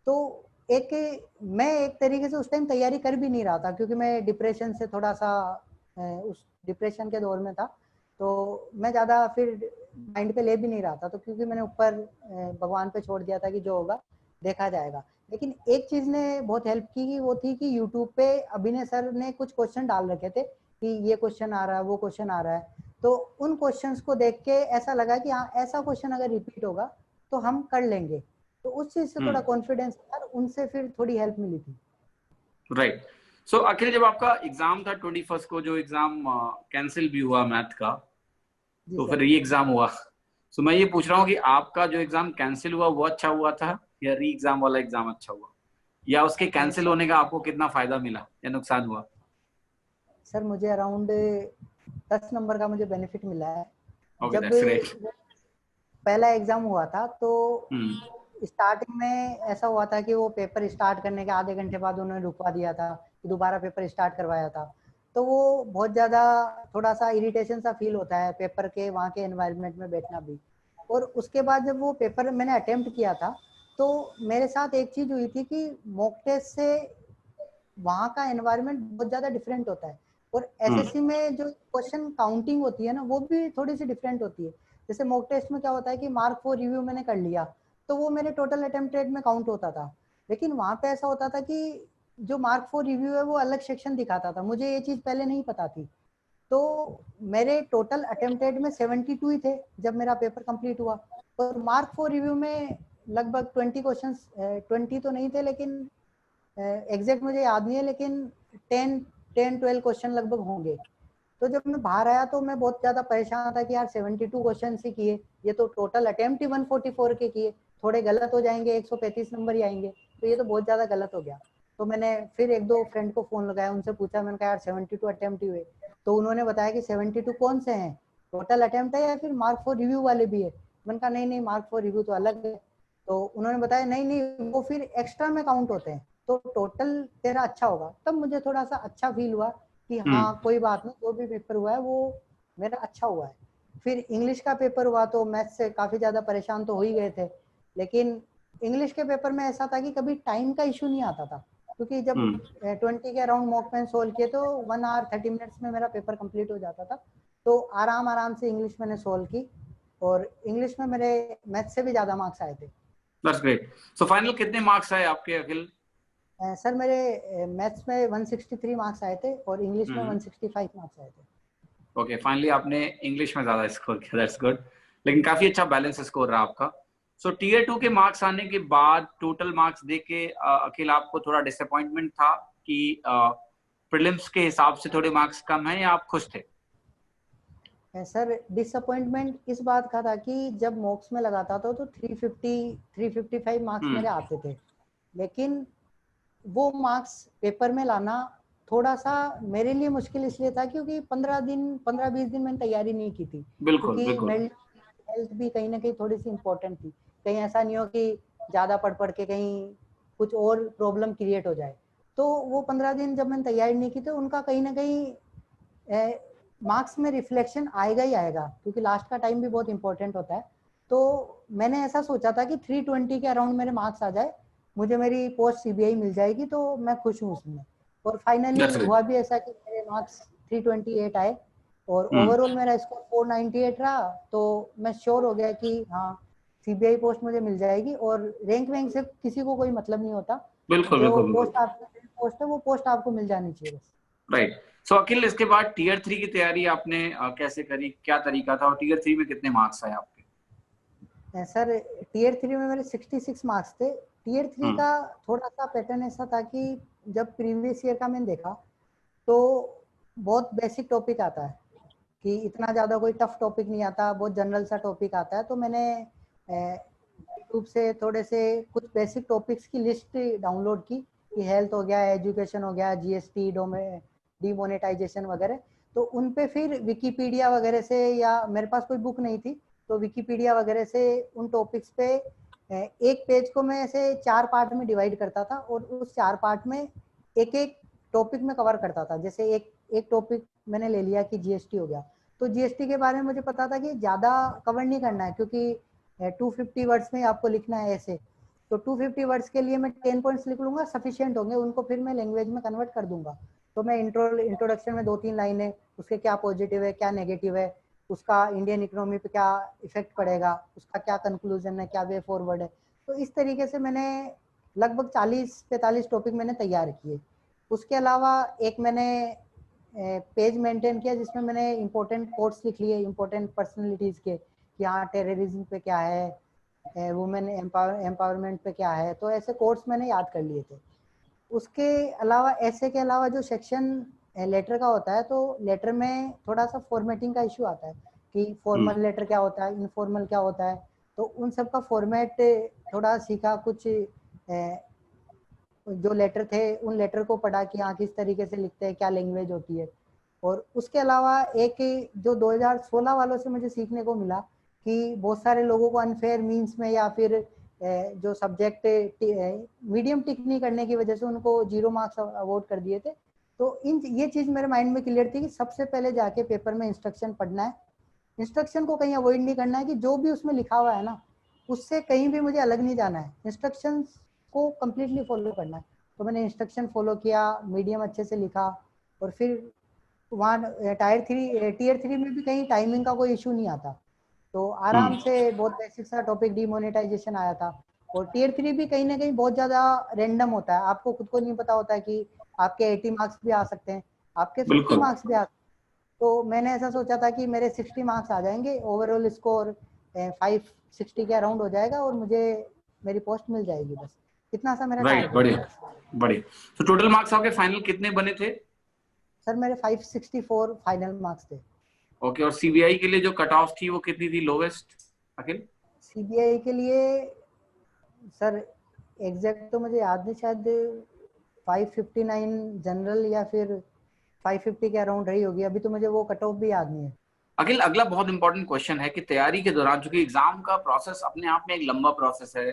तो एक मैं एक तरीके से उस टाइम तैयारी कर भी नहीं रहा था, क्योंकि मैं डिप्रेशन से थोड़ा सा उस डिप्रेशन के दौर में था। तो मैं ज़्यादा फिर माइंड पे ले भी नहीं रहा था, तो क्योंकि मैंने ऊपर भगवान पे छोड़ दिया था कि जो होगा देखा जाएगा। लेकिन एक चीज़ ने बहुत हेल्प की, वो थी कि यूट्यूब पे अभिनय सर ने कुछ क्वेश्चन डाल रखे थे कि ये क्वेश्चन आ रहा है, वो क्वेश्चन आ रहा है। तो उन क्वेश्चंस को देख के ऐसा लगा कि हाँ, ऐसा क्वेश्चन अगर रिपीट होगा तो हम कर लेंगे। तो उस चीज से थोड़ा कॉन्फिडेंस और उनसे फिर थोड़ी हेल्प मिली थी। राइट। सो अखिल, जब आपका एग्जाम था 21 को, जो एग्जाम कैंसिल भी हुआ मैथ का, जी तो सर। फिर री एग्जाम हुआ, तो मैं ये पूछ रहा हूँ कि आपका जो एग्जाम कैंसिल हुआ वो अच्छा हुआ था या री एग्जाम वाला एग्जाम अच्छा हुआ, या उसके कैंसिल सर, होने का आपको कितना फायदा मिला या नुकसान हुआ? सर मुझे अराउंड 10 नंबर का मुझे बेनिफिट मिला है। ओके, जब दैट्स ग्रेट। पहला एग्जाम हुआ था तो हम्म। स्टार्टिंग में ऐसा हुआ था कि वो पेपर स्टार्ट करने के आधे घंटे बाद उन्होंने रुकवा दिया था, दोबारा पेपर स्टार्ट करवाया था। तो वो बहुत ज़्यादा थोड़ा सा इरिटेशन सा फील होता है पेपर के वहाँ के एनवायरनमेंट में बैठना भी। और उसके बाद जब वो पेपर मैंने अटेम्प्ट किया था तो मेरे साथ एक चीज़ हुई थी कि मॉक टेस्ट से वहाँ का एनवायरनमेंट बहुत ज़्यादा डिफरेंट होता है। और एसएससी में जो क्वेश्चन काउंटिंग होती है ना वो भी थोड़ी सी डिफरेंट होती है। जैसे मॉक टेस्ट में क्या होता है कि मार्क फॉर रिव्यू मैंने कर लिया तो वो मेरे टोटल अटेम्प्टेड में काउंट होता था। लेकिन वहाँ पे ऐसा होता था कि जो मार्क फॉर रिव्यू है वो अलग सेक्शन दिखाता था, मुझे ये चीज़ पहले नहीं पता थी। तो मेरे टोटल अटेम्प्टेड में 72 ही थे जब मेरा पेपर कंप्लीट हुआ। और मार्क फॉर रिव्यू में लगभग 20 क्वेश्चन, 20 तो नहीं थे लेकिन एग्जैक्ट मुझे याद नहीं है, लेकिन 10-12 क्वेश्चन लगभग होंगे। तो जब मैं बाहर आया तो मैं बहुत ज़्यादा परेशान था कि यार 72 क्वेश्चन ही किए, ये तो टोटल अटेम्प्ट ही 144 के किए, थोड़े गलत हो जाएंगे 135 नंबर ही आएंगे, तो ये तो बहुत ज़्यादा गलत हो गया। तो मैंने फिर एक दो फ्रेंड को फ़ोन लगाया, उनसे पूछा, मैंने कहा यार 72 अटेम्प्ट ही हुए। तो उन्होंने बताया कि 72 कौन से हैं, टोटल अटेम्प्ट है या फिर मार्क फॉर रिव्यू वाले भी है। मैंने कहा नहीं नहीं, मार्क फॉर रिव्यू तो अलग है। तो उन्होंने बताया नहीं नहीं वो फिर एक्स्ट्रा में काउंट होते हैं, तो टोटल तेरा अच्छा होगा। तब मुझे थोड़ा सा अच्छा फील हुआ कि हाँ कोई बात नहीं, जो भी पेपर हुआ है वो मेरा अच्छा हुआ है। फिर इंग्लिश का पेपर हुआ तो मैथ से काफ़ी ज़्यादा परेशान तो हो ही गए थे, लेकिन इंग्लिश के पेपर में ऐसा था कि कभी टाइम का इशू नहीं आता था, क्योंकि जब 20 के अराउंड मॉक मैंने सोल्व किए तो 1 आवर 30 मिनट्स में मेरा पेपर कंप्लीट हो जाता था। तो आराम आराम से इंग्लिश मैंने सोल्व की और इंग्लिश में मेरे मैथ से भी ज़्यादा मार्क्स आए थे। That's great. सो फाइनल कितने मार्क्स आए आपके अखिल? सर मेरे मैथ्स में 163 मार्क्स आए थे और इंग्लिश में 165 मार्क्स आए थे। ओके, फाइनली आपने इंग्लिश में ज्यादा स्कोर किया, दैट्स गुड। लेकिन काफी अच्छा बैलेंस स्कोर रहा आपका। सो टीयर 2 के मार्क्स आने के बाद टोटल मार्क्स देख के अखिल, आपको थोड़ा डिसअपॉइंटमेंट था कि प्रीलिम्स के हिसाब से थोड़े मार्क्स कम हैं, या आप खुश थे? सर डिसअपॉइंटमेंट इस बात का था कि जब मॉक्स में लगाता था तो 350 355 मार्क्स मेरे आते थे, लेकिन वो मार्क्स पेपर में लाना थोड़ा सा मेरे लिए मुश्किल इसलिए था क्योंकि 15-20 दिन मैंने तैयारी नहीं की थी, बिल्कुल क्योंकि बिल्कुल। मेरी हेल्थ भी कहीं ना कहीं थोड़ी सी इम्पोर्टेंट थी। कहीं ऐसा नहीं हो कि ज़्यादा पढ़ पढ़ के कहीं कुछ और प्रॉब्लम क्रिएट हो जाए। तो वो 15 दिन जब मैंने तैयारी नहीं की तो उनका कहीं ना कहीं मार्क्स में रिफ्लेक्शन आएगा ही आएगा, क्योंकि लास्ट का टाइम भी बहुत इंपॉर्टेंट होता है। तो मैंने ऐसा सोचा था कि 320 के अराउंड मेरे मार्क्स आ जाए, मुझे मेरी पोस्ट सीबीआई मिल जाएगी तो मैं खुश हूँ उसमें। और फाइनली दैट्स हुआ भी ऐसा कि मेरे मार्क्स 328 आए और गुड। ओवरऑल मेरा स्कोर 498 रहा। तो मैं श्योर हो गया कि हाँ सीबीआई पोस्ट मुझे मिल जाएगी, और रैंक वैंक से किसी को कोई मतलब नहीं होता, बिल्कुल जो बिल्कुल बिल्कुल। पोस्ट आपकी पोस्ट है वो पोस्ट आपको मिल जानी चाहिए बस। राइट। सो अखिल, इसके बाद टीयर 3 की तैयारी आपने कैसे करी, क्या तरीका था, और टीयर 3 में कितने मार्क्स आए आपके? सर टीयर 3 में मेरे 66 मार्क्स थे। टीयर 3 हम्म का थोड़ा सा पैटर्न ऐसा था कि जब प्रीवियस ईयर का मैंने देखा तो बहुत बेसिक टॉपिक आता है, कि इतना ज़्यादा कोई टफ टॉपिक नहीं आता, बहुत जनरल सा टॉपिक आता है। तो मैंने यूट्यूब से थोड़े से कुछ बेसिक टॉपिक्स की लिस्ट डाउनलोड की, कि हेल्थ हो गया, एजुकेशन हो गया, जीएसटी, डीमोनेटाइजेशन वगैरह। तो उन पे फिर विकीपीडिया वगैरह से, या मेरे पास कोई बुक नहीं थी तो विकीपीडिया वगैरह से उन टॉपिक्स पे एक पेज को मैं ऐसे 4 पार्ट में डिवाइड करता था और उस 4 पार्ट में एक एक टॉपिक में कवर करता था। जैसे एक टॉपिक मैंने ले लिया कि जीएसटी हो गया, तो जीएसटी के बारे में मुझे पता था कि ज़्यादा कवर नहीं करना है, क्योंकि 250 वर्ड्स में आपको लिखना है ऐसे। तो 250 वर्ड्स के लिए मैं 10 पॉइंट्स लिख लूंगा, सफिशिएंट होंगे, उनको फिर मैं लैंग्वेज में कन्वर्ट कर दूंगा। तो मैं इंट्रोडक्शन में 2-3 लाइनें, उसके क्या पॉजिटिव है क्या नेगेटिव है, उसका इंडियन इकोनॉमी पे क्या इफेक्ट पड़ेगा, उसका क्या कंक्लूजन है, क्या वे फॉरवर्ड है। तो इस तरीके से मैंने लगभग 40-45 टॉपिक मैंने तैयार किए। उसके अलावा एक मैंने पेज मेंटेन किया जिसमें मैंने इंपॉर्टेंट कोट्स लिख लिए इंपॉर्टेंट पर्सनैलिटीज के, कि हाँ टेररिज्म पे क्या है, वुमेन एम्पावरमेंट पे क्या है, तो ऐसे कोट्स मैंने याद कर लिए थे। उसके अलावा ऐसे के अलावा जो सेक्शन लेटर का होता है, तो लेटर में थोड़ा सा फॉर्मेटिंग का इशू आता है कि फॉर्मल लेटर क्या होता है, इनफॉर्मल क्या होता है, तो उन सब का फॉर्मेट थोड़ा सीखा। कुछ जो लेटर थे उन लेटर को पढ़ा कि हाँ किस तरीके से लिखते हैं, क्या लैंग्वेज होती है। और उसके अलावा एक जो 2016 वालों से मुझे सीखने को मिला कि बहुत सारे लोगों को अनफेयर मीन्स में या फिर जो सब्जेक्ट मीडियम टिक नहीं करने की वजह से उनको 0 मार्क्स अवॉर्ड कर दिए थे। तो ये चीज मेरे माइंड में क्लियर थी कि सबसे पहले जाके पेपर में इंस्ट्रक्शन पढ़ना है, इंस्ट्रक्शन को कहीं अवॉइड नहीं करना है कि जो भी उसमें लिखा हुआ है ना उससे कहीं भी मुझे अलग नहीं जाना है, इंस्ट्रक्शन को कम्प्लीटली फॉलो करना है। तो मैंने इंस्ट्रक्शन फॉलो किया, मीडियम अच्छे से लिखा, और फिर वहाँ टीयर 3 में भी कहीं टाइमिंग का कोई इशू नहीं आता, तो आराम से बहुत बेसिक सा टॉपिक डिमोनेटाइजेशन आया था। और टीयर 3 भी कहीं ना कहीं बहुत ज्यादा रैंडम होता है, आपको खुद को नहीं पता होता है कि आपके 80 मार्क्स भी आ सकते हैं, आपके 50 मार्क्स भी आ सकते हैं। तो मैंने ऐसा सोचा था कि मेरे 60 मार्क्स आ जाएंगे, ओवरऑल स्कोर 560 के अराउंड हो जाएगा और मुझे मेरी पोस्ट मिल जाएगी, बस इतना सा मेरा राइट, टारगेट। बढ़िया बढ़िया। तो टोटल मार्क्स आपके फाइनल कितने बने थे? सर मेरे 564 फाइनल मार्क्स थे। ओके, और सीबीआई के लिए जो कट ऑफ थी वो कितनी थी लोवेस्ट अखिल? सीबीआई के लिए सर एग्जैक्ट तो मुझे याद नहीं, शायद 559 जनरल या फिर 550 के अराउंड रही होगी, अभी तो मुझे वो कट ऑफ भी याद नहीं है। अखिल, अगला बहुत इंपॉर्टेंट क्वेश्चन है कि तैयारी के दौरान, चूंकि एग्जाम का प्रोसेस अपने आप में एक लंबा प्रोसेस है,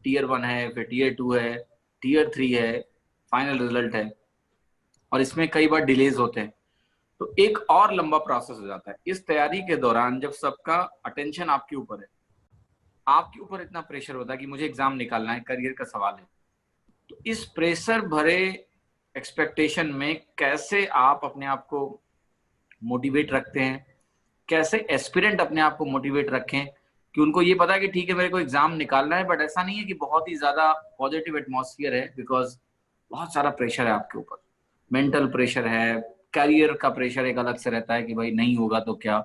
टीयर 1 है, फिर टीयर 2 है, टीयर 3 है, फाइनल रिजल्ट है, और इसमें कई बार डिलेज होते हैं, तो एक और लंबा प्रोसेस हो जाता है। इस तैयारी के दौरान जब सबका अटेंशन आपके ऊपर है, आपके ऊपर इतना प्रेशर होता है कि मुझे एग्जाम निकालना है, करियर का सवाल है, तो इस प्रेशर भरे एक्सपेक्टेशन में कैसे आप अपने आप को मोटिवेट रखते हैं, कैसे एस्पिरेंट अपने आप को मोटिवेट रखें कि उनको ये पता है कि ठीक है मेरे को एग्जाम निकालना है, बट ऐसा नहीं है कि बहुत ही ज्यादा पॉजिटिव एटमॉस्फेयर है, बिकॉज बहुत सारा प्रेशर है आपके ऊपर, मेंटल प्रेशर है, करियर का प्रेशर एक अलग से रहता है कि भाई नहीं होगा तो क्या,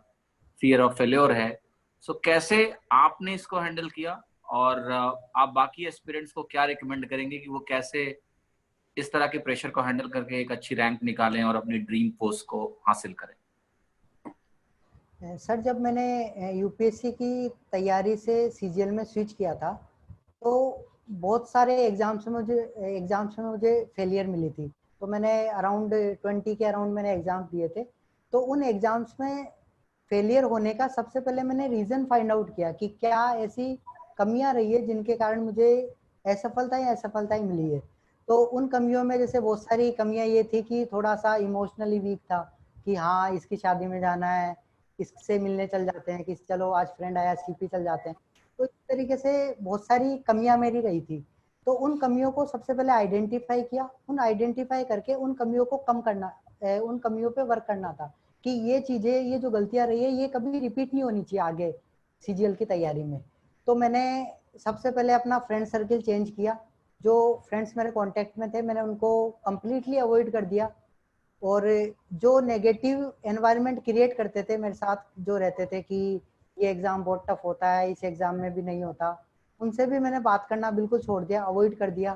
फियर ऑफ फेल्योर है। सो कैसे आपने इसको हैंडल किया, और आप बाकी एस्पिरेंट्स को क्या रिकमेंड करेंगे कि वो कैसे इस तरह के प्रेशर को हैंडल करके एक अच्छी रैंक निकालें और अपनी ड्रीम पोस्ट को हासिल करें? सर जब मैंने यूपीएससी की तैयारी से सीजीएल में स्विच किया था, तो बहुत सारे एग्जाम्स में मुझे फेलियर मिली थी। तो मैंने अराउंड 20 के अराउंड मैंने एग्जाम दिए थे। तो उन एग्जाम्स में फेलियर होने का सबसे पहले मैंने रीजन फाइंड आउट किया कि क्या ऐसी कमियां रही है जिनके कारण मुझे असफलता या असफलता ही मिली है। तो उन कमियों में जैसे बहुत सारी कमियां ये थी कि थोड़ा सा इमोशनली वीक था कि हाँ इसकी शादी में जाना है, इससे मिलने चल जाते हैं, कि चलो आज फ्रेंड आया सीपी चल जाते हैं। तो इस तरीके से बहुत सारी कमियां मेरी रही थी। तो उन कमियों को सबसे पहले आइडेंटिफाई किया, उन आइडेंटिफाई करके उन कमियों को कम करना, उन कमियों पे वर्क करना था कि ये चीजें, ये जो गलतियां रही है ये कभी रिपीट नहीं होनी चाहिए आगे सीजीएल की तैयारी में। तो मैंने सबसे पहले अपना फ्रेंड सर्किल चेंज किया, जो फ्रेंड्स मेरे कांटेक्ट में थे मैंने उनको कम्प्लीटली अवॉइड कर दिया, और जो नेगेटिव एनवायरनमेंट क्रिएट करते थे मेरे साथ, जो रहते थे कि ये एग्जाम बहुत टफ होता है, इस एग्जाम में भी नहीं होता, उनसे भी मैंने बात करना बिल्कुल छोड़ दिया, अवॉइड कर दिया।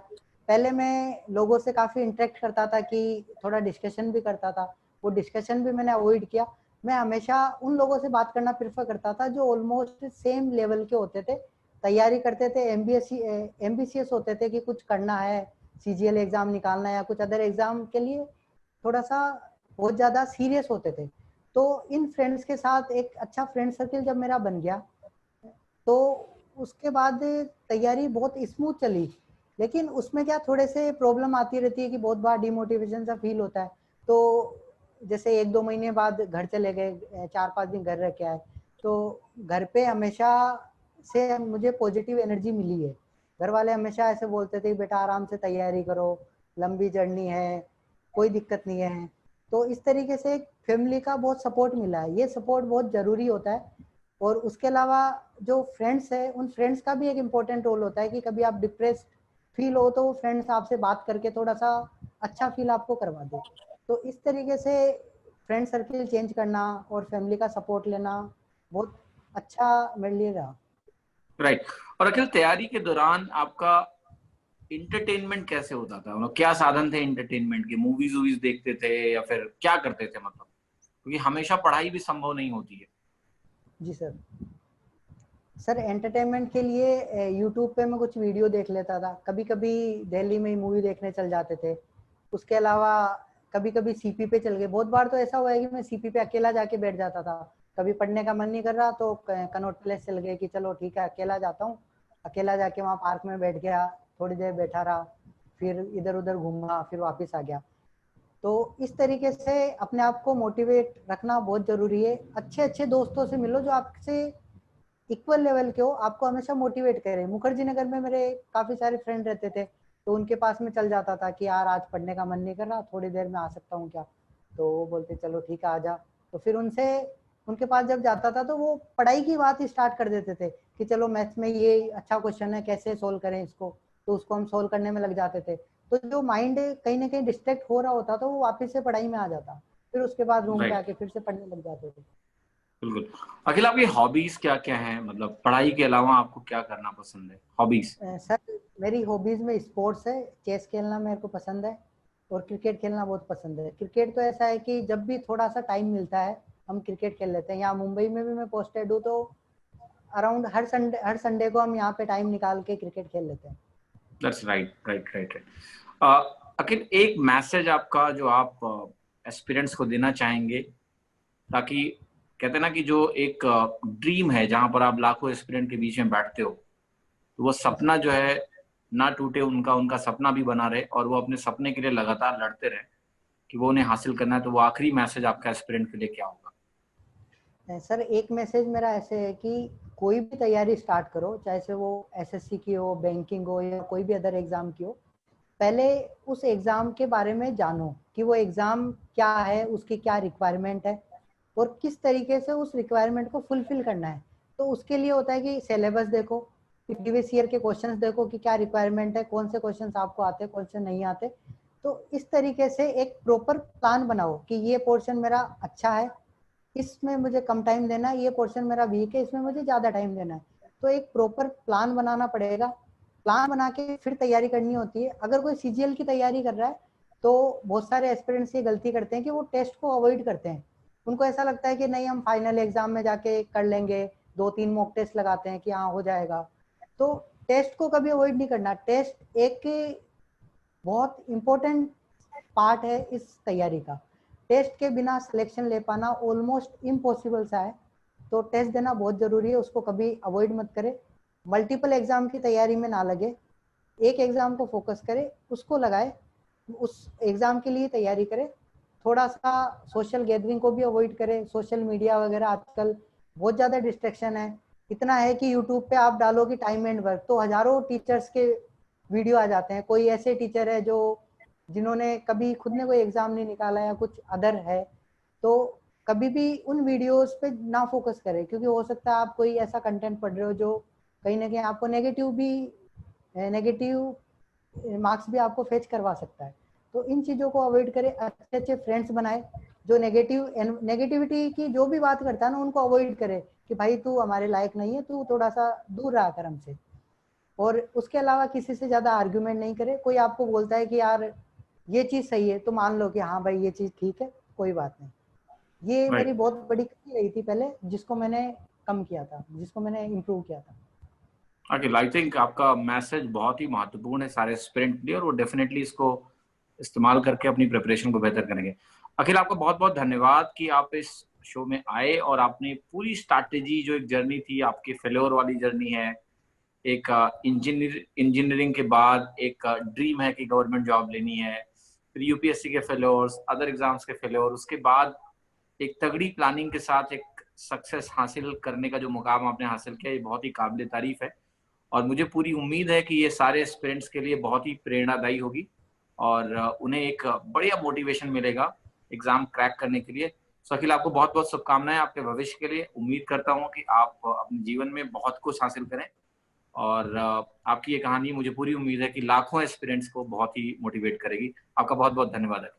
पहले मैं लोगों से काफी इंटरेक्ट करता था कि थोड़ा डिस्कशन भी करता था, वो डिस्कशन भी मैंने अवॉइड किया। मैं हमेशा उन लोगों से बात करना प्रेफर करता था जो ऑलमोस्ट सेम लेवल के होते थे, तैयारी करते थे, एमबीसीएस होते थे कि कुछ करना है, सीजीएल एग्जाम निकालना है या कुछ अदर एग्जाम के लिए थोड़ा सा बहुत ज्यादा सीरियस होते थे। तो इन फ्रेंड्स के साथ एक अच्छा फ्रेंड सर्किल जब मेरा बन गया, तो उसके बाद तैयारी बहुत स्मूथ चली। लेकिन उसमें क्या थोड़े से प्रॉब्लम आती रहती है कि बहुत बार डिमोटिवेशन सा फील होता है। तो जैसे 1-2 महीने बाद घर चले गए, 4-5 दिन घर रह के आए, तो घर पे हमेशा से मुझे पॉजिटिव एनर्जी मिली है। घर वाले हमेशा ऐसे बोलते थे बेटा आराम से तैयारी करो, लंबी जर्नी है, कोई दिक्कत नहीं है। तो इस तरीके से फैमिली का बहुत सपोर्ट मिला है, ये सपोर्ट बहुत जरूरी होता है। और उसके अलावा जो फ्रेंड्स है, उन फ्रेंड्स का भी एक इम्पोर्टेंट रोल होता है कि कभी आप डिप्रेस्ड फील हो तो वो फ्रेंड्स आपसे बात करके थोड़ा सा अच्छा फील आपको करवा दे। तो इस तरीके से फ्रेंड सर्किल चेंज करना और फैमिली का सपोर्ट लेना बहुत अच्छा मेरे लिए रहा। राइट। और अखिल, तैयारी के दौरान आपका इंटरटेनमेंट कैसे होता था? मतलब क्या साधन थे इंटरटेनमेंट के? मूवीज वूवीज देखते थे या फिर क्या करते थे? मतलब क्योंकि हमेशा पढ़ाई भी संभव नहीं होती है। जी सर। सर एंटरटेनमेंट के लिए यूट्यूब पे मैं कुछ वीडियो देख लेता था, कभी कभी दिल्ली में ही मूवी देखने चल जाते थे। उसके अलावा कभी कभी सीपी पे चल गए। बहुत बार तो ऐसा हुआ है कि मैं सीपी पे अकेला जाके बैठ जाता था। कभी पढ़ने का मन नहीं कर रहा तो कनॉट प्लेस चल गए कि चलो ठीक है अकेला जाता हूँ। अकेला जाके वहाँ पार्क में बैठ गया, थोड़ी देर बैठा रहा, फिर इधर उधर घूमा, फिर वापस आ गया। तो इस तरीके से अपने आप को मोटिवेट रखना बहुत जरूरी है। अच्छे अच्छे दोस्तों से मिलो जो आपसे इक्वल लेवल के हो, आपको हमेशा मोटिवेट करे। मुखर्जी नगर में मेरे काफी सारे फ्रेंड रहते थे, तो उनके पास में चल जाता था कि यार आज पढ़ने का मन नहीं कर रहा, थोड़ी देर में आ सकता हूँ क्या? तो वो बोलते चलो ठीक है आ जा। तो फिर उनसे उनके पास जब जाता था तो वो पढ़ाई की बात स्टार्ट कर देते थे कि चलो मैथ्स में ये अच्छा क्वेश्चन है, कैसे सोल्व करें इसको। तो उसको हम सोल्व करने में लग जाते थे। तो जो माइंड कहीं ना कहीं डिस्ट्रैक्ट हो रहा होता था वो वापस से पढ़ाई में आ जाता। फिर उसके बाद रूम पे राइट, आके फिर से पढ़ने लग जाते थे। बिल्कुल। अखिल, आपकी हॉबीज क्या क्या हैं? मतलब पढ़ाई के अलावा आपको क्या करना पसंद है? हॉबीज। सर मेरी हॉबीज में स्पोर्ट्स है। चेस खेलना मेरे को पसंद है और क्रिकेट खेलना बहुत पसंद है। क्रिकेट तो ऐसा है कि जब भी थोड़ा सा टाइम मिलता है हम क्रिकेट खेल लेते हैं। यहाँ मुंबई में भी मैं पोस्टेड हूँ तो अराउंड हर संडे को हम यहाँ पे टाइम निकाल के क्रिकेट खेल लेते हैं। That's right, right, right, right. Akhil, एक मैसेज आपका जो आप एस्पिरेंट्स को देना चाहेंगे, ताकि कहते हैं ना कि जो एक ड्रीम है जहां पर आप लाखों एस्पिरेंट के बीच में बैठते हो, तो वो जी सर। सपना जो है ना टूटे, उनका उनका सपना भी बना रहे और वो अपने सपने के लिए लगातार लड़ते रहे कि वो उन्हें हासिल करना है। तो वो आखिरी मैसेज आपका एस्पिरेंट के लिए क्या होगा? सर एक मैसेज मेरा ऐसे है कि कोई भी तैयारी स्टार्ट करो, चाहे से वो एसएससी की हो, बैंकिंग हो या कोई भी अदर एग्जाम की हो। पहले उस एग्जाम के बारे में जानो कि वो एग्जाम क्या है, उसकी क्या रिक्वायरमेंट है और किस तरीके से उस रिक्वायरमेंट को फुलफिल करना है। तो उसके लिए होता है कि सिलेबस देखो, प्रीवियस ईयर के क्वेश्चंस देखो कि क्या रिक्वायरमेंट है, कौन से क्वेश्चंस आपको आते हैं, कौन से नहीं आते। तो इस तरीके से एक प्रॉपर प्लान बनाओ कि ये पोर्शन मेरा अच्छा है, इसमें मुझे कम टाइम देना है, ये पोर्शन मेरा वीक है, इसमें मुझे ज्यादा टाइम देना है। तो एक प्रॉपर प्लान बनाना पड़ेगा। प्लान बना के फिर तैयारी करनी होती है। अगर कोई सीजीएल की तैयारी कर रहा है तो बहुत सारे एस्पिरेंट्स ये गलती करते हैं कि वो टेस्ट को अवॉइड करते हैं। उनको ऐसा लगता है कि नहीं हम फाइनल एग्जाम में जाके कर लेंगे, 2-3 मॉक टेस्ट लगाते हैं कि हाँ हो जाएगा। तो टेस्ट को कभी अवॉइड नहीं करना। टेस्ट एक बहुत इंपॉर्टेंट पार्ट है इस तैयारी का। टेस्ट के बिना सिलेक्शन ले पाना ऑलमोस्ट इम्पॉसिबल सा है। तो टेस्ट देना बहुत जरूरी है, उसको कभी अवॉइड मत करे। मल्टीपल एग्जाम की तैयारी में ना लगे, एक एग्जाम को फोकस करे, उसको लगाए, उस एग्जाम के लिए तैयारी करे। थोड़ा सा सोशल गैदरिंग को भी अवॉइड करे। सोशल मीडिया वगैरह आजकल बहुत ज्यादा डिस्ट्रैक्शन है। इतना है कि यूट्यूब पे आप डालो कि टाइम एंड वर्क तो हजारों टीचर्स के वीडियो आ जाते हैं। कोई ऐसे टीचर है जो जिन्होंने कभी खुद ने कोई एग्जाम नहीं निकाला या कुछ अदर है, तो कभी भी उन वीडियोस पे ना फोकस करें, क्योंकि हो सकता है आप कोई ऐसा कंटेंट पढ़ रहे हो जो कहीं ना कहीं आपको नेगेटिव मार्क्स भी आपको फेच करवा सकता है। तो इन चीजों को अवॉइड करें। अच्छे अच्छे फ्रेंड्स बनाए जो नेगेटिविटी की जो भी बात करता है ना उनको अवॉइड करे कि भाई तू हमारे लायक नहीं है, तू थोड़ा सा दूर रहा कर हमसे। और उसके अलावा किसी से ज्यादा आर्ग्यूमेंट नहीं करे। कोई आपको बोलता है कि यार ये चीज सही है तो मान लो कि हाँ भाई ये चीज ठीक है, कोई बात नहीं। ये मेरी राइट। बहुत बड़ी कमी रही थी पहले, जिसको मैंने कम किया था, जिसको मैंने इम्प्रूव किया था। अखिल, आई थिंक आपका मैसेज बहुत ही महत्वपूर्ण है सारे एस्पिरेंट के लिए और वो डेफिनेटली इसको इस्तेमाल करके अपनी प्रिपरेशन को बेहतर करेंगे। अखिल, आपका बहुत बहुत धन्यवाद कि आप इस शो में आए और आपने पूरी स्ट्रैटेजी, जो एक जर्नी थी आपकी, फेल्योर वाली जर्नी है, एक इंजीनियरिंग के बाद एक ड्रीम है कि गवर्नमेंट जॉब लेनी है, फिर यूपीएससी के फेल्योर्स, अदर एग्जाम्स के फेल्योर, उसके बाद एक तगड़ी प्लानिंग के साथ एक सक्सेस हासिल करने का जो मुकाम आपने हासिल किया, ये बहुत ही काबिल तारीफ है। और मुझे पूरी उम्मीद है कि ये सारे एस्पिरेंट्स के लिए बहुत ही प्रेरणादायी होगी और उन्हें एक बढ़िया मोटिवेशन मिलेगा एग्जाम क्रैक करने के लिए। सो अखिल, आपको बहुत बहुत शुभकामनाएं आपके भविष्य के लिए। उम्मीद करता हूँ कि आप अपने जीवन में बहुत कुछ हासिल करें और आपकी ये कहानी, मुझे पूरी उम्मीद है कि लाखों एस्पिरेंट्स को बहुत ही मोटिवेट करेगी। आपका बहुत बहुत धन्यवाद है।